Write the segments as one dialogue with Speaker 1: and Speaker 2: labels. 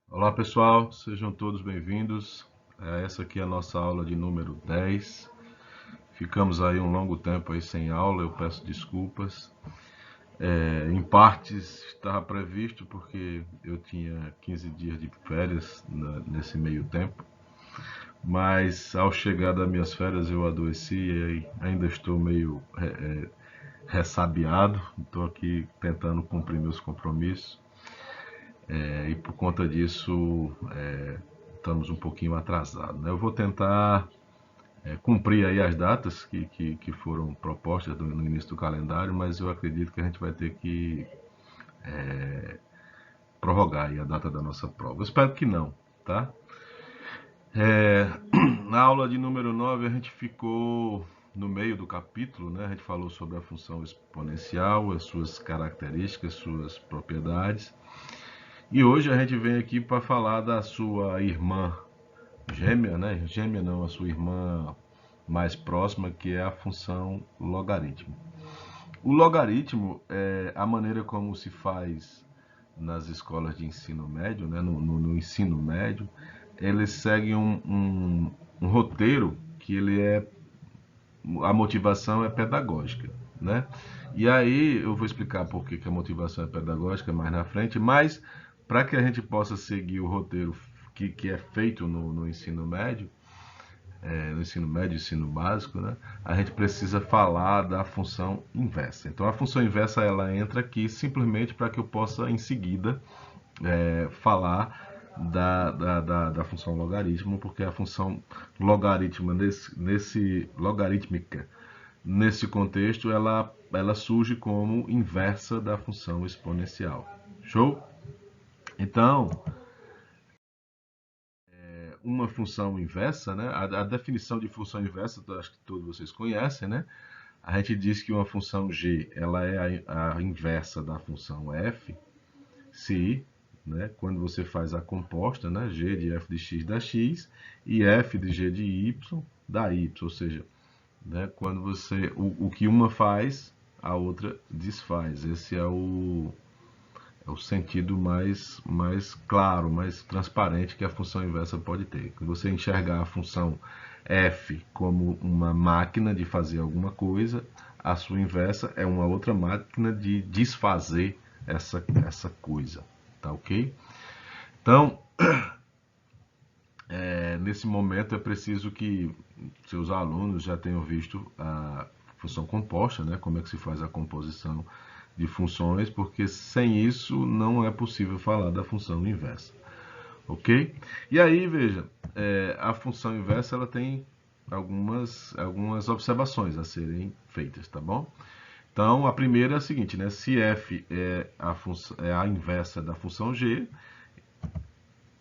Speaker 1: Olá pessoal, sejam todos bem-vindos. Essa aqui é a nossa aula de número 10. Ficamos aí um longo tempo aí sem aula, eu peço desculpas. Em partes estava previsto porque eu tinha 15 dias de férias nesse meio tempo, mas ao chegar das minhas férias eu adoeci e ainda estou meio ressabiado. Estou aqui tentando cumprir meus compromissos. E por conta disso estamos um pouquinho atrasados, né? Eu vou tentar cumprir aí as datas que foram propostas no início do calendário, mas eu acredito que a gente vai ter que prorrogar aí a data da nossa prova. Eu espero que não, tá? É, Na aula de número 9 a gente ficou no meio do capítulo, né? A gente falou sobre a função exponencial, as suas características, suas propriedades. E hoje a gente vem aqui para falar da sua irmã gêmea, né? Gêmea não, a sua irmã mais próxima, que é a função logaritmo. O logaritmo é a maneira como se faz nas escolas de ensino médio, né? No ensino médio, eles seguem um roteiro que ele é a motivação é pedagógica, né? E aí eu vou explicar por que a motivação é pedagógica mais na frente, mas para que a gente possa seguir o roteiro que é feito no ensino médio, no ensino médio e ensino básico, né, a gente precisa falar da função inversa. Então a função inversa ela entra aqui simplesmente para que eu possa em seguida falar da função logaritmo, porque a função logaritmo logarítmica nesse contexto ela surge como inversa da função exponencial. Show? Então, uma função inversa, né? A definição de função inversa, acho que todos vocês conhecem, né? A gente diz que uma função g ela é a inversa da função f, se, né, quando você faz a composta, né, g de f de x dá x e f de g de y dá y, ou seja, né, quando você o que uma faz, a outra desfaz. Esse é o sentido mais claro, mais transparente que a função inversa pode ter. Você enxergar a função f como uma máquina de fazer alguma coisa, a sua inversa é uma outra máquina de desfazer essa coisa. Tá ok? Então, nesse momento é preciso que seus alunos já tenham visto a função composta, né? Como é que se faz a composição de funções, porque sem isso não é possível falar da função inversa, ok? E aí, veja, a função inversa ela tem algumas observações a serem feitas, tá bom? Então, a primeira é a seguinte, né? Se f é a inversa da função g,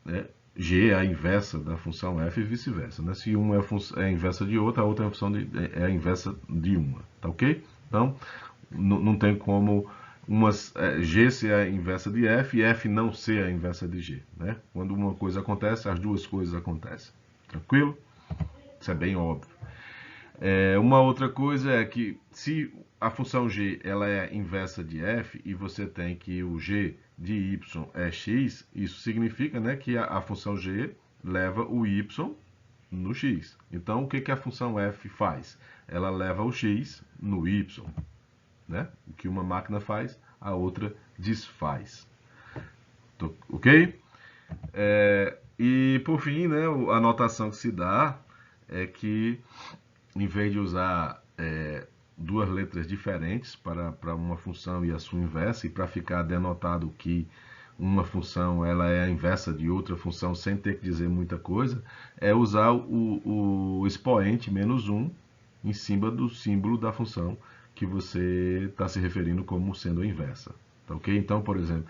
Speaker 1: né? G é a inversa da função f e vice-versa, né? Se uma é a inversa de outra, a outra é a inversa de uma, tá ok? Então, não tem como G ser a inversa de F e F não ser a inversa de G, né? Quando uma coisa acontece, as duas coisas acontecem. Tranquilo? Isso é bem óbvio. Uma outra coisa é que se a função g ela é inversa de f e você tem que o g de y é x, isso significa, né, que a função g leva o y no x. Então, o que a função f faz? Ela leva o x no y, né? O que uma máquina faz, a outra desfaz. Ok? E por fim, né, a notação que se dá é que em vez de usar duas letras diferentes para uma função e a sua inversa, e para ficar denotado que uma função ela é a inversa de outra função sem ter que dizer muita coisa, é usar o expoente menos um em cima do símbolo da função que você está se referindo como sendo a inversa. Tá ok? Então, por exemplo,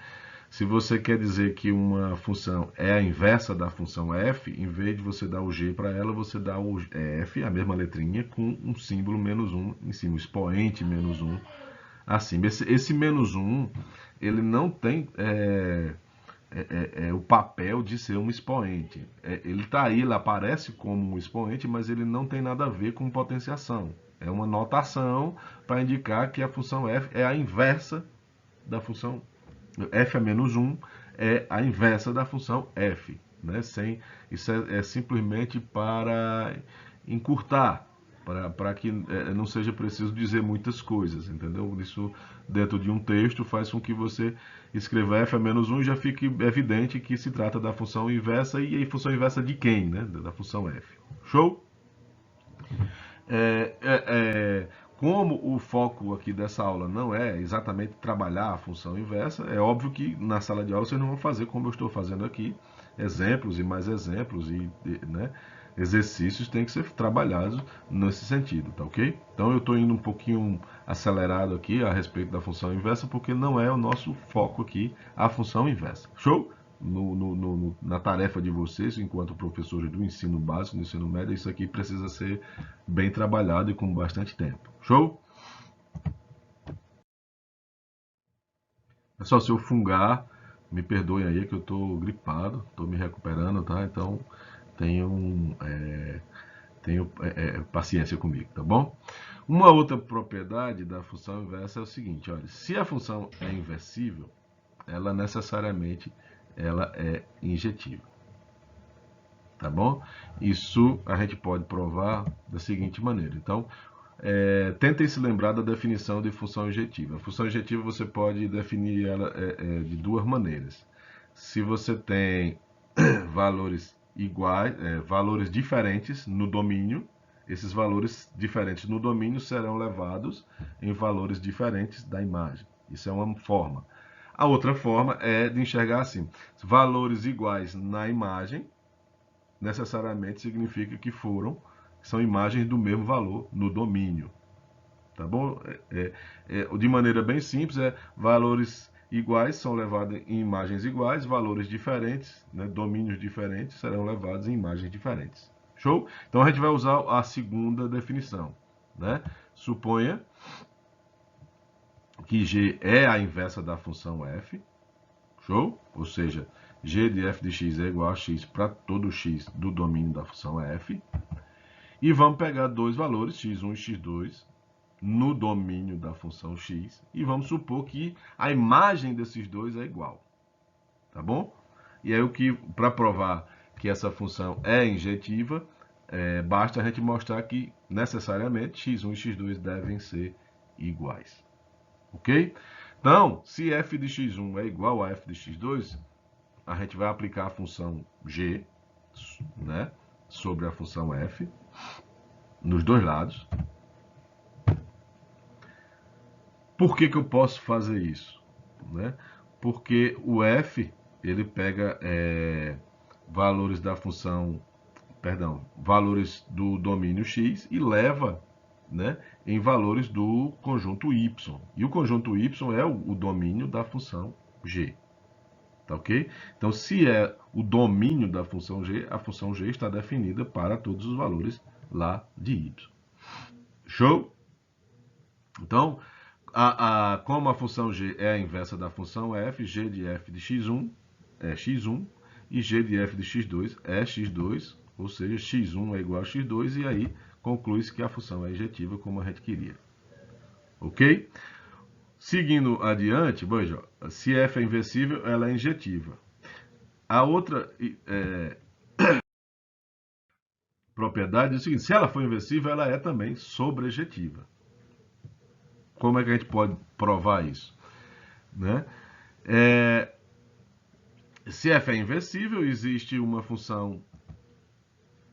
Speaker 1: se você quer dizer que uma função é a inversa da função f, em vez de você dar o g para ela, você dá o f, a mesma letrinha, com um símbolo menos um em cima, o expoente menos um acima. Esse menos um, ele não tem o papel de ser um expoente. Ele está aí, ele aparece como um expoente, mas ele não tem nada a ver com potenciação. É uma notação para indicar que a função f é a inversa da função f é menos 1 é a inversa da função f, né? Isso é simplesmente para encurtar, para que não seja preciso dizer muitas coisas, entendeu? Isso dentro de um texto faz com que você escreva f a menos 1 e já fique evidente que se trata da função inversa, e aí função inversa de quem, né? Da função f. Show? É, é, é, como o foco aqui dessa aula não é exatamente trabalhar a função inversa, é óbvio que na sala de aula vocês não vão fazer como eu estou fazendo aqui, exemplos e mais exemplos né, exercícios têm que ser trabalhados nesse sentido, tá ok? Então eu estou indo um pouquinho acelerado aqui a respeito da função inversa, porque não é o nosso foco aqui a função inversa. Show? Na tarefa de vocês, enquanto professores do ensino básico, do ensino médio, isso aqui precisa ser bem trabalhado e com bastante tempo. Show? Pessoal, se eu fungar, me perdoem aí que eu estou gripado, estou me recuperando, tá? Então tenho paciência comigo, tá bom? Uma outra propriedade da função inversa é o seguinte, olha, se a função é inversível, ela necessariamente ela é injetiva. Tá bom? Isso a gente pode provar da seguinte maneira. Então, tentem se lembrar da definição de função injetiva. A função injetiva você pode definir ela de duas maneiras. Se você tem valores iguais, valores diferentes no domínio, esses valores diferentes no domínio serão levados em valores diferentes da imagem. Isso é uma forma. A outra forma é de enxergar assim: valores iguais na imagem necessariamente significa que são imagens do mesmo valor no domínio. Tá bom? De maneira bem simples, valores iguais são levados em imagens iguais, valores diferentes, né, domínios diferentes, serão levados em imagens diferentes. Show? Então a gente vai usar a segunda definição. Né? Suponha que g é a inversa da função f. Show? Ou seja, g de f de x é igual a x para todo x do domínio da função f. E vamos pegar dois valores, x1 e x2, no domínio da função x. E vamos supor que a imagem desses dois é igual. Tá bom? E aí, para provar que essa função é injetiva, basta a gente mostrar que, necessariamente, x1 e x2 devem ser iguais. Ok? Então, se f de x1 é igual a f de x2, a gente vai aplicar a função g, né, sobre a função f, nos dois lados. Por que eu posso fazer isso? Né? Porque o f, ele pega valores da função, valores do domínio x e leva, né, em valores do conjunto y. E o conjunto y é o domínio da função g. Tá ok? Então, se é o domínio da função g, a função g está definida para todos os valores lá de y. Show? Então, como a função g é a inversa da função f, g de f de x1 é x1 e g de f de x2 é x2, ou seja, x1 é igual a x2, e aí conclui-se que a função é injetiva como a gente queria. Ok? Seguindo adiante, veja, se f é inversível, ela é injetiva. A outra propriedade é o seguinte: se ela for inversível, ela é também sobrejetiva. Como é que a gente pode provar isso? Né? Se f é inversível, existe uma função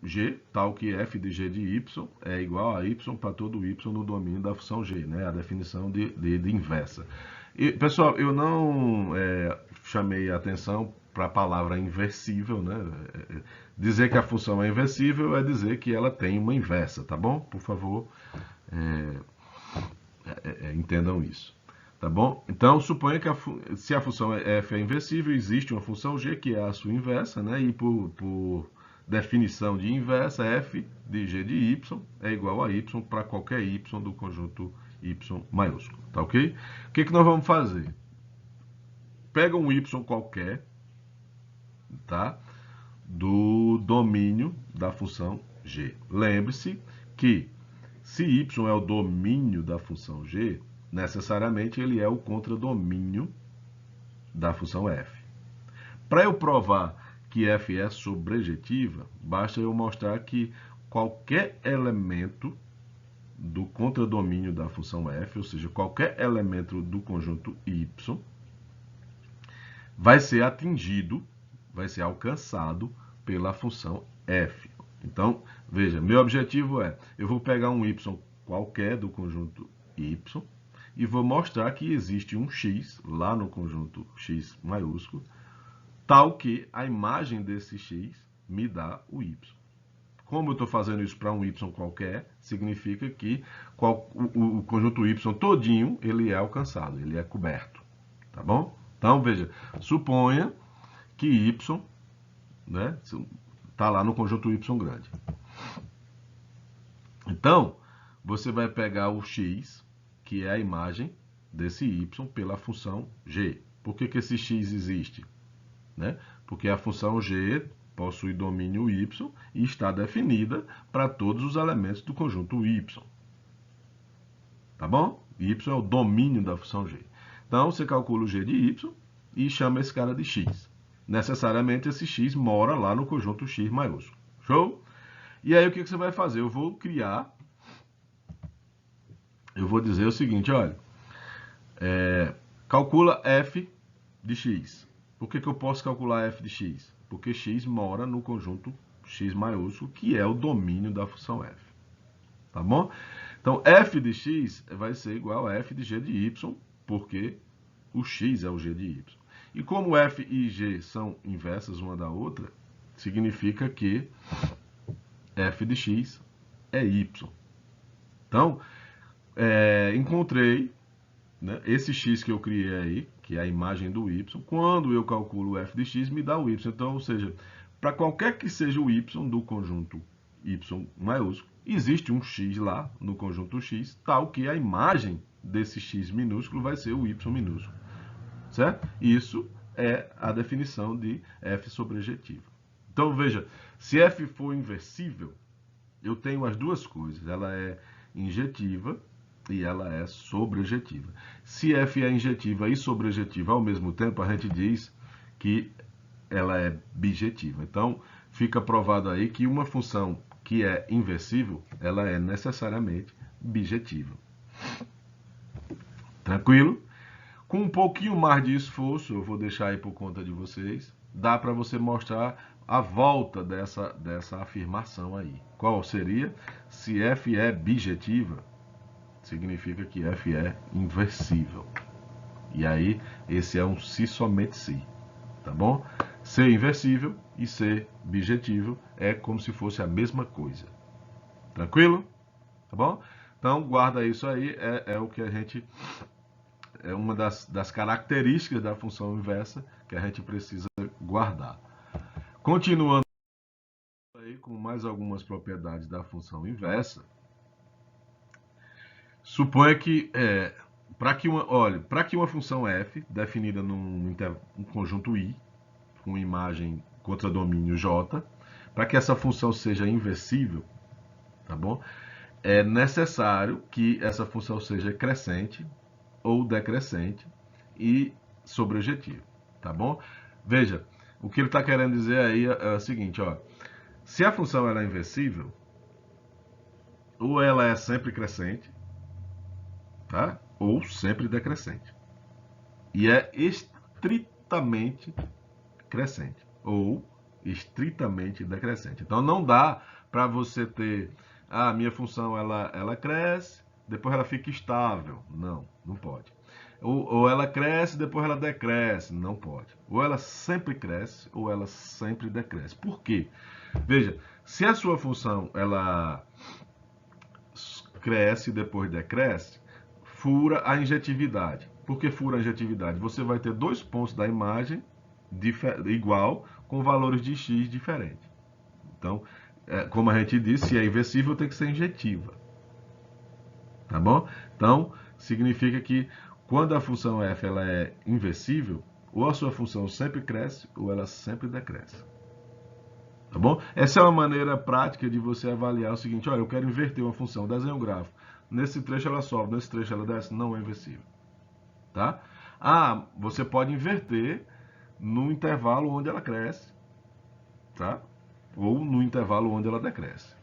Speaker 1: g, tal que f de g de y é igual a y para todo y no domínio da função g, né? A definição de inversa. E, pessoal, eu não chamei a atenção para a palavra inversível, né? Dizer que a função é inversível é dizer que ela tem uma inversa, tá bom? Por favor, entendam isso. Tá bom? Então, suponha que se a função f é inversível, existe uma função g que é a sua inversa, né? E por definição de inversa, f de g de y é igual a y para qualquer y do conjunto y maiúsculo. Tá ok? O que nós vamos fazer? Pega um y qualquer, tá? Do domínio da função g. Lembre-se que se y é o domínio da função g, necessariamente ele é o contradomínio da função f. Para eu provar que f é sobrejetiva, basta eu mostrar que qualquer elemento do contradomínio da função f, ou seja, qualquer elemento do conjunto y, vai ser atingido, vai ser alcançado pela função f. Então, veja, meu objetivo é, eu vou pegar um y qualquer do conjunto y e vou mostrar que existe um x lá no conjunto x maiúsculo, tal que a imagem desse x me dá o y. Como eu estou fazendo isso para um y qualquer, significa que o conjunto y todinho ele é alcançado, ele é coberto. Tá bom? Então, veja, suponha que y, né, está lá no conjunto y grande. Então, você vai pegar o x, que é a imagem desse y, pela função g. Por que esse x existe? Né? Porque a função g possui domínio y e está definida para todos os elementos do conjunto y. Tá bom? Y é o domínio da função g. Então, você calcula o g de y e chama esse cara de x. Necessariamente, esse x mora lá no conjunto x maiúsculo. Show? E aí, o que você vai fazer? Eu vou dizer o seguinte, olha, calcula f de x. Por que eu posso calcular f de x? Porque x mora no conjunto x maiúsculo, que é o domínio da função f. Tá bom? Então, f de x vai ser igual a f de g de y, porque o x é o g de y. E como f e g são inversas uma da outra, significa que f de x é y. Então, encontrei, né, esse x que eu criei aí, que é a imagem do y, quando eu calculo o f de x, me dá o y. Então, ou seja, para qualquer que seja o y do conjunto y maiúsculo, existe um x lá no conjunto x, tal que a imagem desse x minúsculo vai ser o y minúsculo. Certo? Isso é a definição de f sobrejetiva. Então, veja, se f for inversível, eu tenho as duas coisas. Ela é injetiva e ela é sobrejetiva. Se f é injetiva e sobrejetiva ao mesmo tempo, a gente diz que ela é bijetiva. Então, fica provado aí que uma função que é inversível, ela é necessariamente bijetiva. Tranquilo? Com um pouquinho mais de esforço, eu vou deixar aí por conta de vocês, dá para você mostrar a volta dessa afirmação aí. Qual seria? Se f é bijetiva, significa que f é inversível. E aí, esse é um se somente se. Tá bom? Ser inversível e ser bijetivo é como se fosse a mesma coisa. Tranquilo? Tá bom? Então, guarda isso aí, é o que a gente... É uma das características da função inversa que a gente precisa guardar. Continuando aí com mais algumas propriedades da função inversa, suponha que, para que uma função f, definida num conjunto I, com imagem contra domínio J, para que essa função seja inversível, tá bom? É necessário que essa função seja crescente ou decrescente e sobrejetiva, tá bom? Veja, o que ele está querendo dizer aí é o seguinte, ó, se a função ela é inversível, ou ela é sempre crescente, tá? Ou sempre decrescente. E é estritamente crescente ou estritamente decrescente. Então não dá para você ter, minha função ela cresce, depois ela fica estável. Não, não pode. Ou ela cresce, depois ela decresce. Não pode. Ou ela sempre cresce, ou ela sempre decresce. Por quê? Veja, se a sua função ela cresce e depois decresce, fura a injetividade. Por que fura a injetividade? Você vai ter dois pontos da imagem igual, com valores de x diferentes. Então, como a gente disse, se é inversível, tem que ser injetiva. Tá bom? Então, significa que quando a função f ela é inversível, ou a sua função sempre cresce, ou ela sempre decresce. Tá bom? Essa é uma maneira prática de você avaliar o seguinte, olha, eu quero inverter uma função, desenho um gráfico. Nesse trecho ela sobe, nesse trecho ela desce, não é inversível. Tá? Você pode inverter no intervalo onde ela cresce, tá? Ou no intervalo onde ela decresce.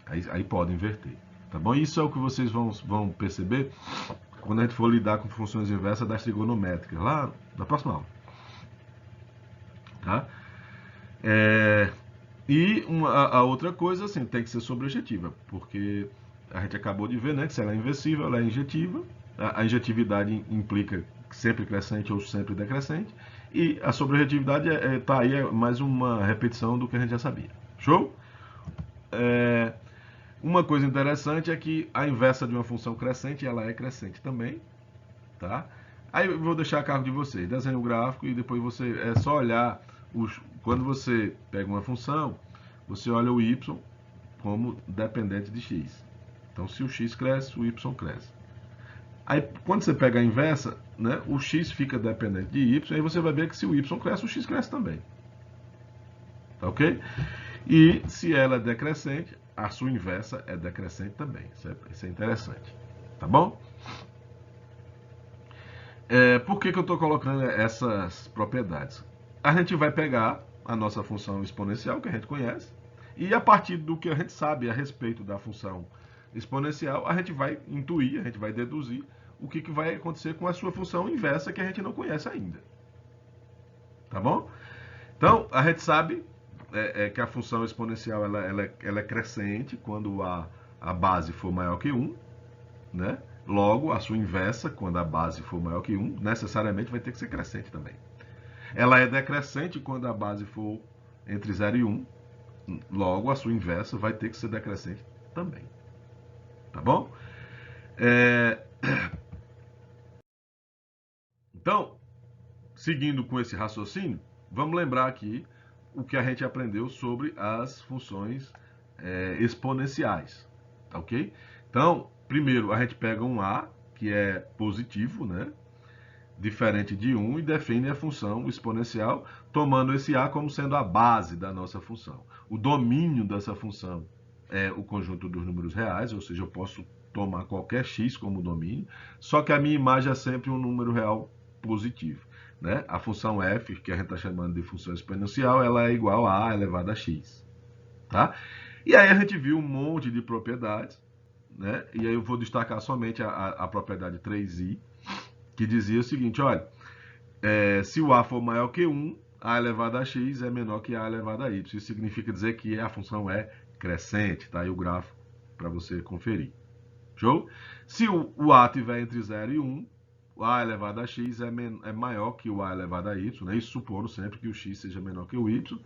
Speaker 1: Aí pode inverter, tá bom? Isso é o que vocês vão perceber quando a gente for lidar com funções inversas das trigonométricas, lá na próxima aula. Tá? E a outra coisa, assim, tem que ser sobrejetiva, porque a gente acabou de ver, né, que se ela é inversível, ela é injetiva. A injetividade implica sempre crescente ou sempre decrescente. E a sobrejetividade tá aí, é mais uma repetição do que a gente já sabia. Show? Uma coisa interessante é que a inversa de uma função crescente, ela é crescente também, tá? Aí eu vou deixar a cargo de vocês. Desenhe o gráfico e depois você é só olhar quando você pega uma função, você olha o y como dependente de x. Então, se o x cresce, o y cresce. Aí, quando você pega a inversa, né, o x fica dependente de y, aí você vai ver que se o y cresce, o x cresce também. Tá ok? E se ela é decrescente, a sua inversa é decrescente também. Isso é interessante. Tá bom? Por que eu estou colocando essas propriedades? A gente vai pegar a nossa função exponencial, que a gente conhece, e a partir do que a gente sabe a respeito da função exponencial, a gente vai intuir, a gente vai deduzir o que vai acontecer com a sua função inversa, que a gente não conhece ainda. Tá bom? Então, a gente sabe que a função exponencial ela é crescente quando a base for maior que 1, né? Logo, a sua inversa, quando a base for maior que 1, necessariamente vai ter que ser crescente também. Ela é decrescente quando a base for entre 0 e 1. Logo, a sua inversa vai ter que ser decrescente também. Tá bom? Então, seguindo com esse raciocínio, vamos lembrar aqui o que a gente aprendeu sobre as funções exponenciais. Tá ok? Então, primeiro a gente pega um a, que é positivo, né? Diferente de 1, e define a função exponencial, tomando esse a como sendo a base da nossa função. O domínio dessa função é o conjunto dos números reais, ou seja, eu posso tomar qualquer x como domínio, só que a minha imagem é sempre um número real positivo. Né? A função f, que a gente está chamando de função exponencial, ela é igual a elevado a x. Tá? E aí a gente viu um monte de propriedades, né? E aí eu vou destacar somente a propriedade 3i, que dizia o seguinte, olha, se o a for maior que 1, a elevado a x é menor que a elevado a y. Isso significa dizer que a função é crescente, tá aí o gráfico para você conferir. Show? Se o a estiver entre 0 e 1, o a elevado a x é maior que o a elevado a y, né? Isso supondo sempre que o x seja menor que o y.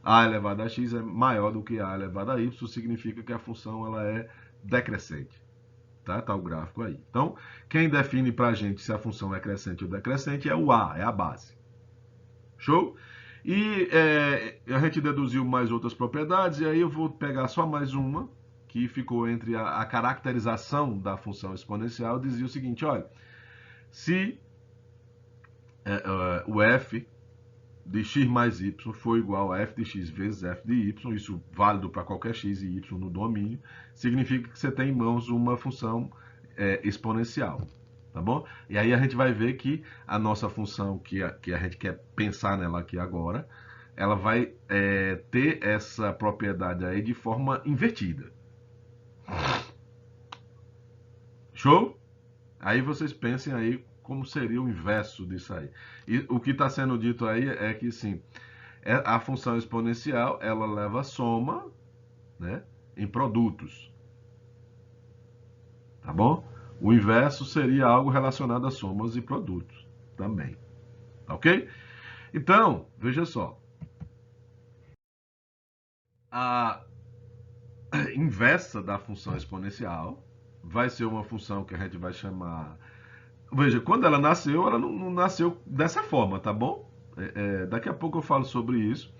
Speaker 1: A elevado a x é maior do que a elevado a y, isso significa que a função ela é decrescente. Tá o gráfico aí. Então, quem define para a gente se a função é crescente ou decrescente é o a, é a base. Show? E a gente deduziu mais outras propriedades, e aí eu vou pegar só mais uma, que ficou entre a caracterização da função exponencial, dizia o seguinte, olha, se o f de x mais y for igual a f de x vezes f de y, isso válido para qualquer x e y no domínio, significa que você tem em mãos uma função exponencial. Tá bom? E aí a gente vai ver que a nossa função, que a gente quer pensar nela aqui agora, ela vai ter essa propriedade aí de forma invertida. Show? Aí vocês pensem aí como seria o inverso disso aí. E o que está sendo dito aí é que, sim, a função exponencial, ela leva a soma, né, em produtos. Tá bom? O inverso seria algo relacionado a somas e produtos também. Ok? Então, veja só. A inversa da função exponencial vai ser uma função que a gente vai chamar... Veja, quando ela não nasceu dessa forma, tá bom? Daqui a pouco eu falo sobre isso.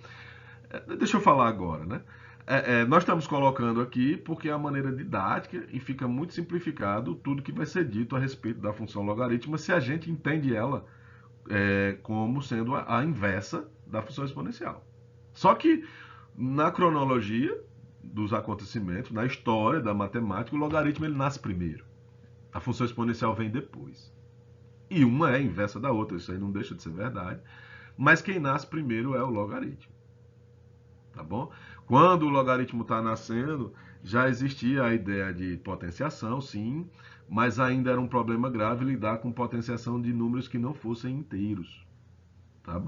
Speaker 1: Deixa eu falar agora, né? Nós estamos colocando aqui porque é a maneira didática e fica muito simplificado tudo que vai ser dito a respeito da função logarítmica se a gente entende ela como sendo a inversa da função exponencial. Só que na cronologia dos acontecimentos, na história da matemática, o logaritmo ele nasce primeiro. A função exponencial vem depois. E uma é a inversa da outra, isso aí não deixa de ser verdade. mas quem nasce primeiro é o logaritmo, tá bom? Quando o logaritmo está nascendo, já existia a ideia de potenciação, sim, mas ainda era um problema grave lidar com potenciação de números que não fossem inteiros. Tá?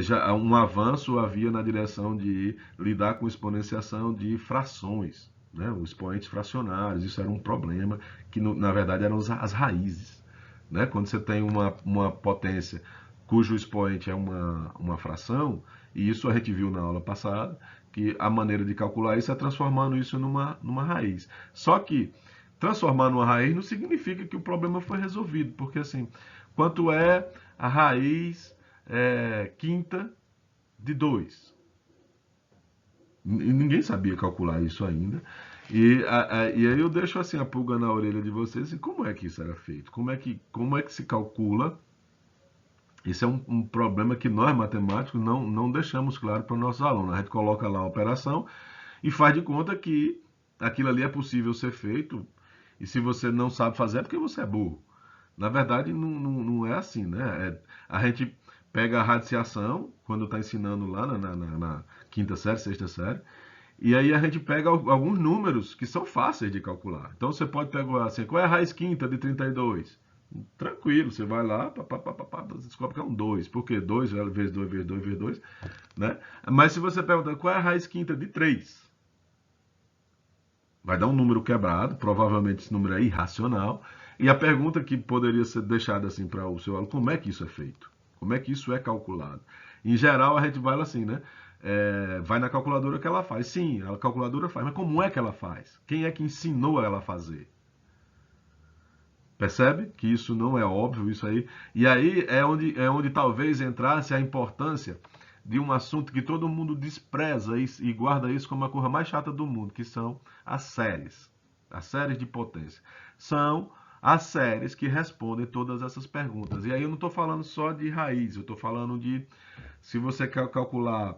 Speaker 1: Já um avanço havia na direção de lidar com exponenciação de frações, né? Os expoentes fracionários, isso era um problema que na verdade eram as raízes. Né? Quando você tem uma potência cujo expoente é uma fração, e isso a gente viu na aula passada, que a maneira de calcular isso é transformando isso numa raiz. Só que transformar numa raiz não significa que o problema foi resolvido, porque assim, quanto é a raiz quinta de 2? Ninguém sabia calcular isso ainda. E aí eu deixo assim a pulga na orelha de vocês, e como é que isso era feito? Como é que se calcula? Isso é um problema que nós, matemáticos, não deixamos claro para os nossos alunos. A gente coloca lá a operação e faz de conta que aquilo ali é possível ser feito, e se você não sabe fazer é porque você é burro. Na verdade, não é assim, né? A gente pega a radiciação, quando está ensinando lá na quinta série, sexta série, e aí a gente pega alguns números que são fáceis de calcular. Então você pode pegar assim, qual é a raiz quinta de 32? Tranquilo, você vai lá, você descobre que é um 2. Por quê? 2 vezes 2 vezes 2 vezes 2, né? Mas se você perguntar qual é a raiz quinta de 3, vai dar um número quebrado, provavelmente esse número é irracional. E a pergunta que poderia ser deixada assim para o seu aluno, como é que isso é feito? Como é que isso é calculado? Em geral, a gente vai assim, né? Vai na calculadora que ela faz. Sim, a calculadora faz, mas como é que ela faz? Quem é que ensinou ela a fazer? Percebe que isso não é óbvio, isso aí. E aí é onde talvez entrasse a importância de um assunto que todo mundo despreza e guarda isso como a coisa mais chata do mundo, que são as séries. As séries de potência. São as séries que respondem todas essas perguntas. E aí eu não estou falando só de raiz, eu estou falando de, se você quer calcular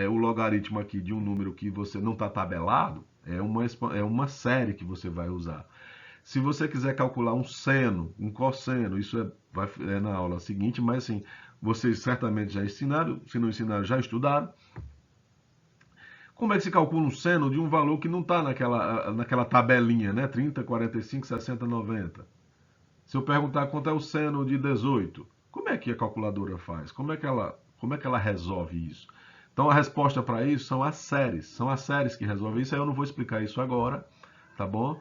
Speaker 1: o logaritmo aqui de um número que você não está tabelado, é uma série que você vai usar. Se você quiser calcular um seno, um cosseno, isso é na aula seguinte, mas assim, vocês certamente já ensinaram, se não ensinaram, já estudaram. Como é que se calcula um seno de um valor que não está naquela tabelinha, né? 30, 45, 60, 90. Se eu perguntar quanto é o seno de 18, como é que a calculadora faz? Como é que ela resolve isso? Então a resposta para isso são as séries que resolvem isso. Aí eu não vou explicar isso agora, tá bom?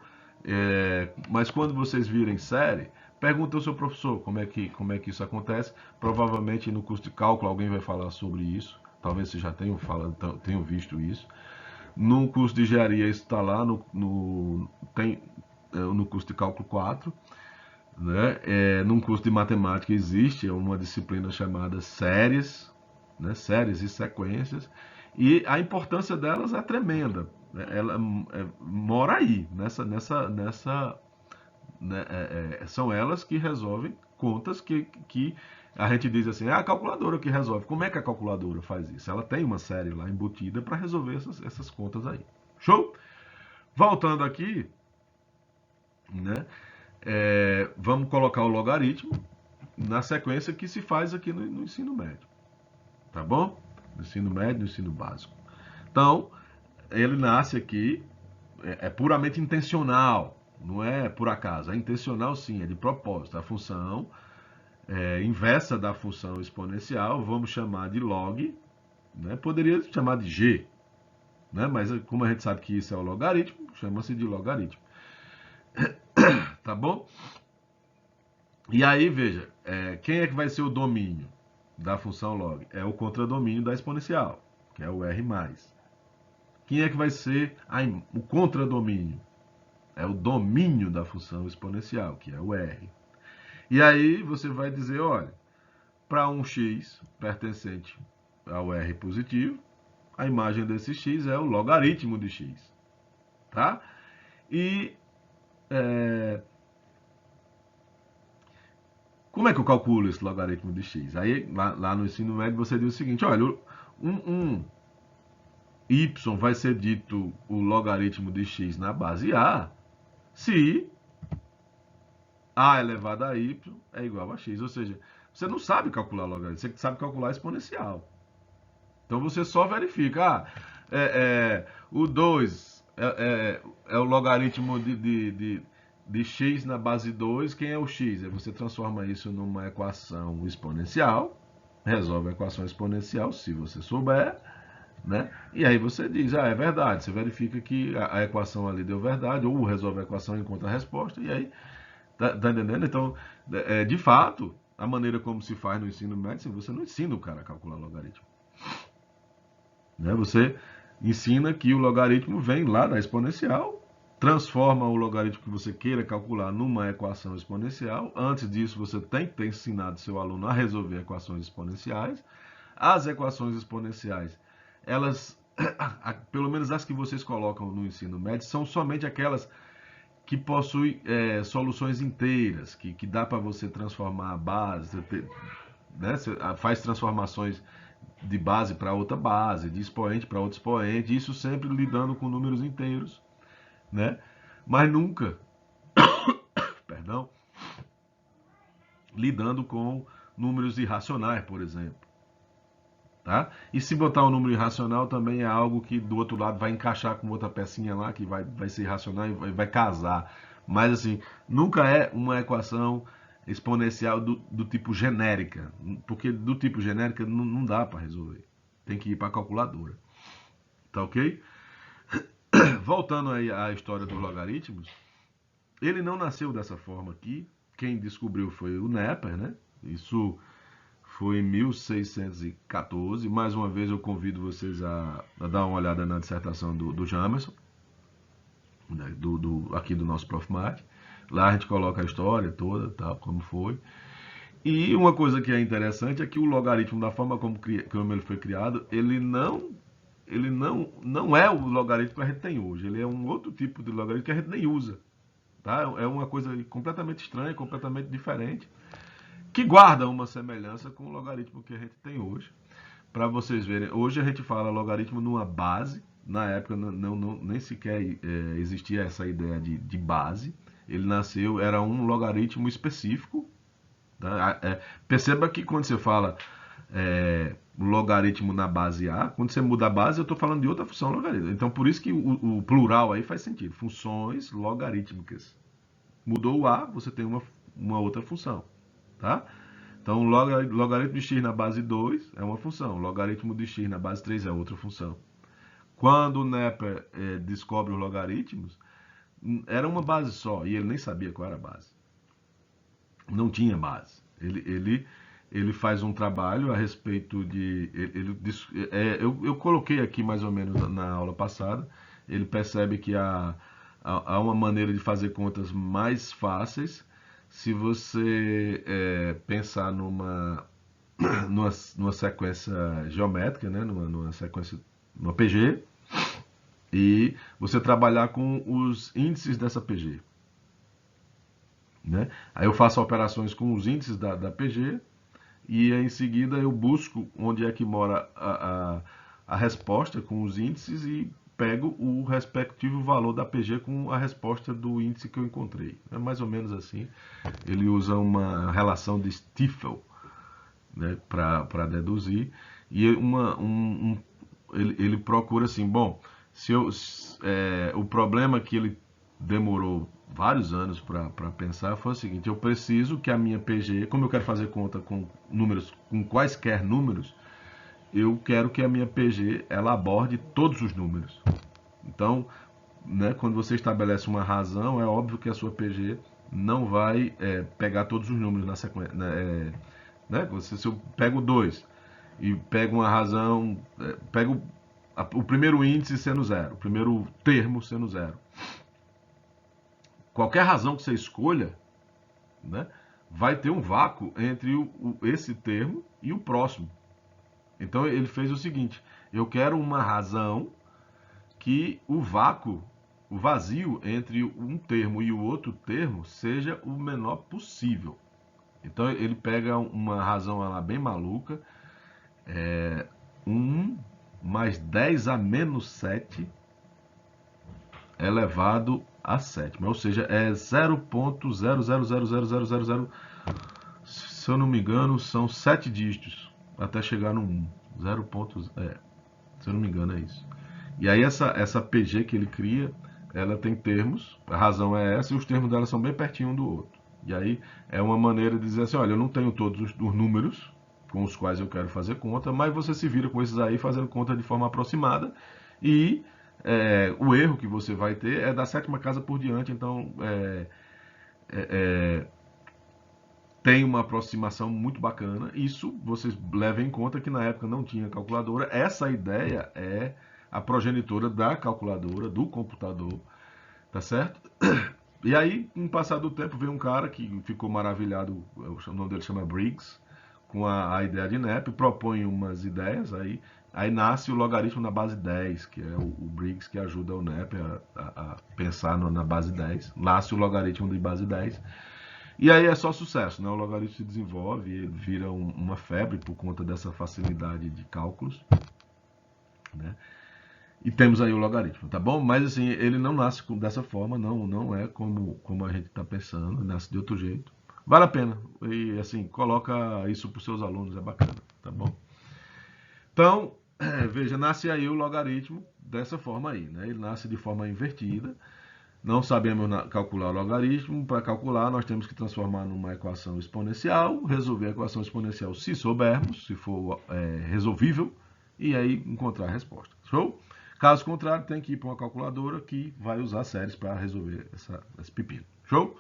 Speaker 1: Mas quando vocês virem série, pergunta ao seu professor como é que isso acontece. Provavelmente no curso de cálculo alguém vai falar sobre isso. Talvez vocês já tenham visto isso. No curso de engenharia isso está lá no curso de cálculo 4. Né? Num curso de matemática existe uma disciplina chamada séries, né? Séries e sequências, e a importância delas é tremenda. Né? Ela mora aí, né? São elas que resolvem contas que a gente diz assim, é a calculadora que resolve. Como é que a calculadora faz isso? Ela tem uma série lá embutida para resolver essas contas aí. Show? Voltando aqui, né? Vamos colocar o logaritmo na sequência que se faz aqui no ensino médio. Tá bom? No ensino médio, no ensino básico. Então, ele nasce aqui, é puramente intencional, não é por acaso. É intencional sim, é de propósito. A função inversa da função exponencial, vamos chamar de log, né? Poderia chamar de g, né? Mas como a gente sabe que isso é o logaritmo, chama-se de logaritmo. Tá bom? E aí, veja, quem é que vai ser o domínio da função log? É o contradomínio da exponencial, que é o R+. Quem é que vai ser o contradomínio? É o domínio da função exponencial, que é o R. E aí você vai dizer, olha, para um x pertencente ao R positivo, a imagem desse x é o logaritmo de x. Tá? E como é que eu calculo esse logaritmo de x? Aí, lá no ensino médio, você diz o seguinte, olha, um y vai ser dito o logaritmo de x na base a, se a elevado a y é igual a x. Ou seja, Você não sabe calcular logaritmo, você sabe calcular exponencial. Então você só verifica, o 2 é o logaritmo de x na base 2, quem é o x? Aí você transforma isso numa equação exponencial, resolve a equação exponencial, se você souber, né? E aí você diz, é verdade, você verifica que a equação ali deu verdade, ou resolve a equação e encontra a resposta, e aí, tá entendendo? Então, de fato, a maneira como se faz no ensino médio, você não ensina o cara a calcular logaritmo. Né? Você ensina que o logaritmo vem lá da exponencial, transforma o logaritmo que você queira calcular numa equação exponencial. Antes disso, você tem que ter ensinado seu aluno a resolver equações exponenciais. As equações exponenciais, elas, pelo menos as que vocês colocam no ensino médio, são somente aquelas que possuem soluções inteiras, que dá para você transformar a base, né? Você faz transformações de base para outra base, de expoente para outro expoente, isso sempre lidando com números inteiros, né? Mas nunca, perdão, lidando com números irracionais, por exemplo. Tá? E se botar um número irracional também é algo que do outro lado vai encaixar com outra pecinha lá que vai ser irracional e vai casar. Mas assim, nunca é uma equação exponencial do tipo genérica, porque do tipo genérica não dá para resolver. Tem que ir para a calculadora. Tá ok? Voltando aí à história dos logaritmos, ele não nasceu dessa forma aqui. Quem descobriu foi o Nepper, né? Isso foi em 1614. Mais uma vez eu convido vocês a dar uma olhada na dissertação do Jamerson, né, aqui do nosso Prof. Mate. Lá a gente coloca a história toda, tal, como foi. E uma coisa que é interessante é que o logaritmo, da forma como ele foi criado, ele não é o logaritmo que a gente tem hoje. Ele é um outro tipo de logaritmo que a gente nem usa. Tá? É uma coisa completamente estranha, completamente diferente, que guarda uma semelhança com o logaritmo que a gente tem hoje. Para vocês verem, hoje a gente fala logaritmo numa base. Na época nem sequer existia essa ideia de base. Ele nasceu, era um logaritmo específico. Tá? Perceba que quando você fala logaritmo na base A, quando você muda a base, eu estou falando de outra função logarítmica. Então, por isso que o plural aí faz sentido. Funções logarítmicas. Mudou o A, você tem uma outra função. Tá? Então, logaritmo de x na base 2 é uma função. Logaritmo de x na base 3 é outra função. Quando o Nepper descobre os logaritmos, era uma base só, e ele nem sabia qual era a base. Não tinha base. Ele faz um trabalho a respeito de... eu coloquei aqui mais ou menos na aula passada. Ele percebe que há uma maneira de fazer contas mais fáceis se você pensar numa sequência geométrica, né? numa sequência, numa PG, e você trabalhar com os índices dessa PG. Né? Aí eu faço operações com os índices da PG e em seguida eu busco onde é que mora a resposta com os índices e pego o respectivo valor da PG com a resposta do índice que eu encontrei. É mais ou menos assim. Ele usa uma relação de Stiefel, né, para deduzir. E ele procura assim, bom, o problema que ele demorou vários anos para pensar foi o seguinte: eu preciso que a minha PG, como eu quero fazer conta com números, com quaisquer números, eu quero que a minha PG ela aborde todos os números. Então, né, quando você estabelece uma razão, é óbvio que a sua PG não vai pegar todos os números na sequência. Né? Se eu pego 2 e pego uma razão, pego o primeiro índice sendo 0, o primeiro termo sendo 0. Qualquer razão que você escolha, né, vai ter um vácuo entre esse termo e o próximo. Então ele fez o seguinte: eu quero uma razão que o vácuo, o vazio entre um termo e o outro termo seja o menor possível. Então ele pega uma razão lá bem maluca, 1 mais 10 a menos 7 elevado a sétima, ou seja, é 0,0000000 se eu não me engano, são 7 dígitos até chegar no 1. 0. Se eu não me engano é isso. E aí essa PG que ele cria, ela tem termos, a razão é essa, e os termos dela são bem pertinho um do outro. E aí é uma maneira de dizer assim, olha, eu não tenho todos os números com os quais eu quero fazer conta, mas você se vira com esses aí fazendo conta de forma aproximada, e o erro que você vai ter é da 7ª casa por diante, então tem uma aproximação muito bacana. Isso vocês levem em conta que na época não tinha calculadora. Essa ideia é a progenitora da calculadora, do computador, tá certo? E aí, com o passar do tempo, veio um cara que ficou maravilhado, o nome dele chama Briggs, com a ideia de NEP, propõe umas ideias, aí nasce o logaritmo na base 10, que é o Briggs que ajuda o NEP a pensar na base 10. Nasce o logaritmo de base 10. E aí é só sucesso, né? O logaritmo se desenvolve, ele vira uma febre por conta dessa facilidade de cálculos, né? E temos aí o logaritmo, tá bom? Mas assim, ele não nasce dessa forma, não é como a gente está pensando, nasce de outro jeito. Vale a pena. E assim, coloca isso para os seus alunos, é bacana, tá bom? Então, veja, nasce aí o logaritmo dessa forma aí, né? Ele nasce de forma invertida. Não sabemos calcular o logaritmo. Para calcular, nós temos que transformar numa equação exponencial, resolver a equação exponencial se soubermos, se for resolvível, e aí encontrar a resposta. Show? Caso contrário, tem que ir para uma calculadora que vai usar séries para resolver esse pepino. Show?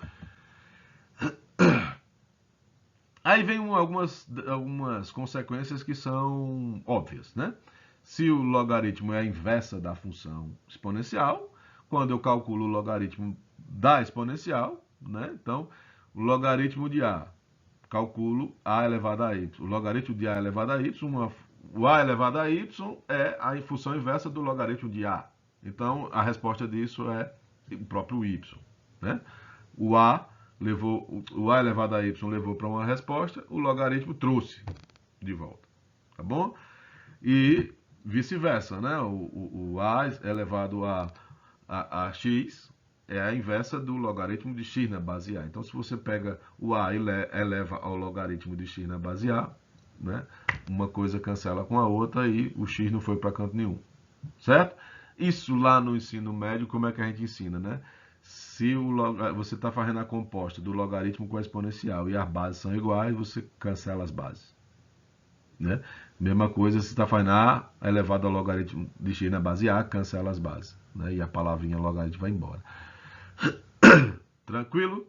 Speaker 1: Aí vem algumas consequências que são óbvias, né? Se o logaritmo é a inversa da função exponencial, quando eu calculo o logaritmo da exponencial, né? Então, o logaritmo de A, calculo A elevado a Y. O logaritmo de A elevado a Y, o A elevado a Y é a função inversa do logaritmo de A. Então, a resposta disso é o próprio Y, né? O A elevado a Y levou para uma resposta, o logaritmo trouxe de volta, tá bom? E vice-versa, né? O A elevado a x é a inversa do logaritmo de x na base A. Então, se você pega o A e eleva ao logaritmo de x na base A, né? Uma coisa cancela com a outra e o x não foi para canto nenhum, certo? Isso lá no ensino médio, como é que a gente ensina, né? Se você está fazendo a composta do logaritmo com a exponencial e as bases são iguais, você cancela as bases, né? Mesma coisa se está fazendo A elevado ao logaritmo de x na base A, cancela as bases, né? E a palavrinha logaritmo vai embora. Tranquilo?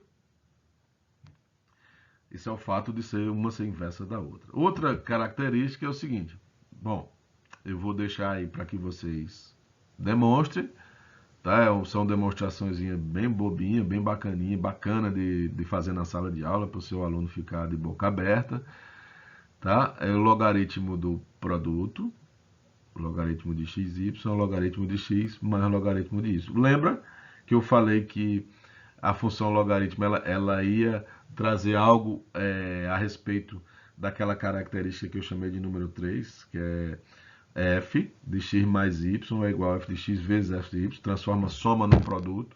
Speaker 1: Esse é o fato de ser uma ser inversa da outra. Outra característica é o seguinte. Bom, eu vou deixar aí para que vocês demonstrem. Tá? São demonstrações bem bobinha, bem bacaninha, bacana de fazer na sala de aula para o seu aluno ficar de boca aberta. Tá? É o logaritmo do produto, o logaritmo de xy, o logaritmo de x mais o logaritmo de y. Lembra que eu falei que a função logaritmo ela ia trazer algo a respeito daquela característica que eu chamei de número 3, que é f de x mais y é igual a f de x vezes f de y, transforma soma num produto.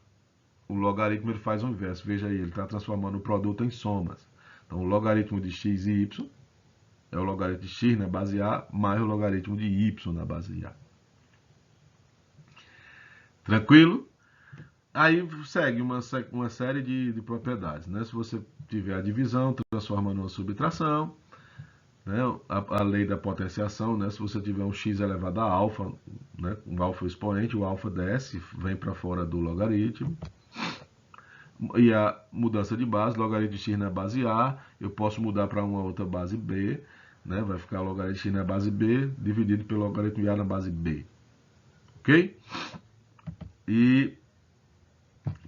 Speaker 1: O logaritmo ele faz o inverso, veja aí, ele está transformando o produto em somas. Então, o logaritmo de x e y é o logaritmo de x na base A mais o logaritmo de y na base A. Tranquilo? Aí segue uma série de propriedades, né? Se você tiver a divisão, transforma numa subtração, né? A lei da potenciação, né? Se você tiver um x elevado a alfa, né? Um alfa expoente, o alfa desce, vem para fora do logaritmo. E a mudança de base, logaritmo de x na base A, eu posso mudar para uma outra base B, né? Vai ficar logaritmo de x na base B dividido pelo logaritmo de A na base B. Ok? E,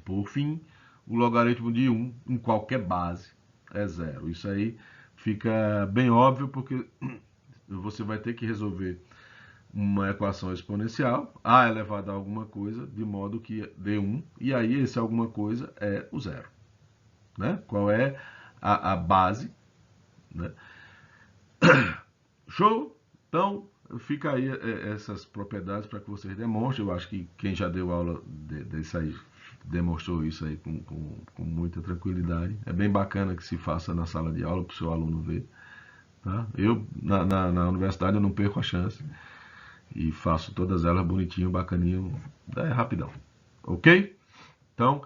Speaker 1: por fim, o logaritmo de 1 em qualquer base é zero. Isso aí fica bem óbvio porque você vai ter que resolver uma equação exponencial, a elevado a alguma coisa, de modo que dê 1, e aí esse alguma coisa é o zero. Né? Qual é a base? Né? Show? Então, fica aí essas propriedades para que vocês demonstrem. Eu acho que quem já deu aula desse aí demonstrou isso aí com muita tranquilidade. É bem bacana que se faça na sala de aula para o seu aluno ver. Tá? Eu, na universidade, eu não perco a chance e faço todas elas bonitinho, bacaninho, é rapidão. Ok? Então,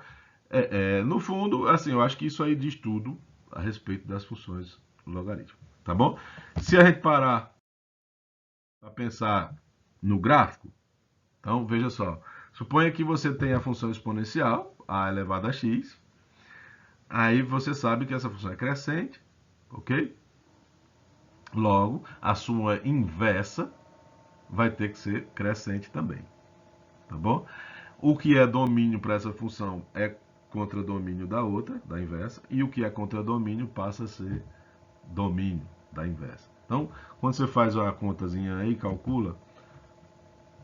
Speaker 1: no fundo, assim, eu acho que isso aí diz tudo a respeito das funções logarítmicas. Tá bom? Se a gente parar para pensar no gráfico, então veja só. Suponha que você tenha a função exponencial, a elevado a x. Aí você sabe que essa função é crescente, ok? Logo, a sua inversa vai ter que ser crescente também, tá bom? O que é domínio para essa função é contradomínio da outra, da inversa, e o que é contradomínio passa a ser domínio da inversa. Então, quando você faz a contazinha aí, calcula,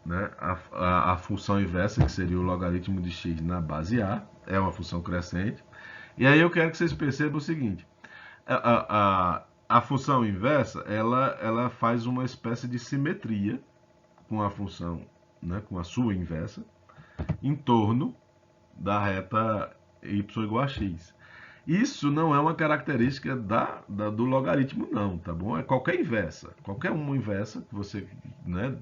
Speaker 1: né, a função inversa, que seria o logaritmo de x na base a, é uma função crescente. E aí eu quero que vocês percebam o seguinte, a função inversa, ela faz uma espécie de simetria com a função, né, com a sua inversa, em torno da reta y igual a x. Isso não é uma característica do logaritmo, não, tá bom? É qualquer inversa. Qualquer uma inversa que você, né,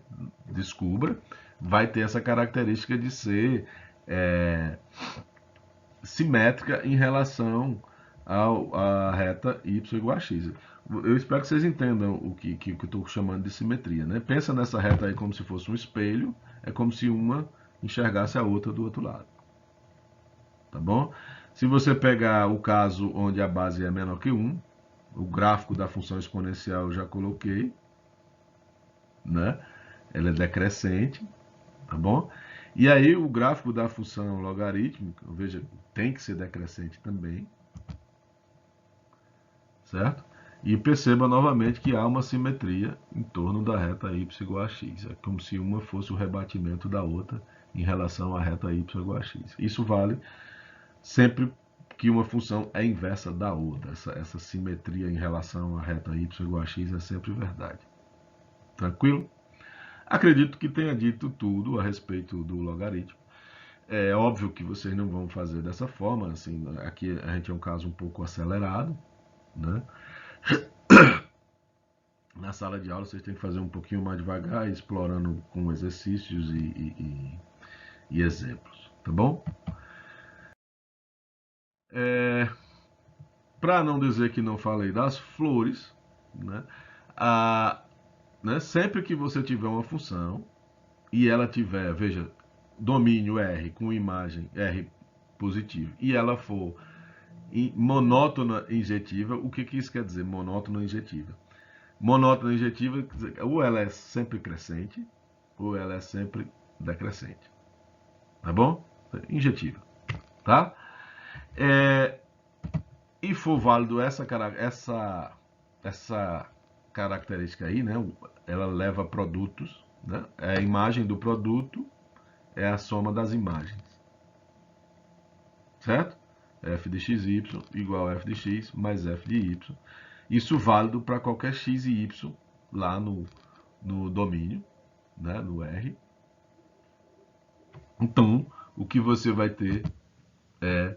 Speaker 1: descubra, vai ter essa característica de ser simétrica em relação à reta y igual a x. Eu espero que vocês entendam o que eu estou chamando de simetria, né? Pensa nessa reta aí como se fosse um espelho, é como se uma enxergasse a outra do outro lado. Tá bom? Se você pegar o caso onde a base é menor que 1, o gráfico da função exponencial eu já coloquei, né? Ela é decrescente, tá bom? E aí o gráfico da função logarítmica, veja, tem que ser decrescente também, certo? E perceba novamente que há uma simetria em torno da reta y igual a x. É como se uma fosse o rebatimento da outra em relação à reta y igual a x. Isso vale sempre que uma função é inversa da outra. Essa simetria em relação à reta y igual a x é sempre verdade. Tranquilo? Acredito que tenha dito tudo a respeito do logaritmo. É óbvio que vocês não vão fazer dessa forma, assim, aqui a gente é um caso um pouco acelerado, né? Na sala de aula vocês têm que fazer um pouquinho mais devagar, explorando com exercícios e exemplos, tá bom? Para não dizer que não falei das flores, né? Sempre que você tiver uma função e ela tiver, veja, domínio R com imagem R positivo e ela for monótona injetiva, o que isso quer dizer, monótona injetiva? Monótona injetiva, ou ela é sempre crescente, ou ela é sempre decrescente. Tá bom? Injetiva. Tá? E for válido essa característica aí, né? Ela leva produtos, né? A imagem do produto é a soma das imagens. Certo? F de xy igual a f de x mais f de y. Isso válido para qualquer x e y lá no domínio, né, no R. Então, o que você vai ter é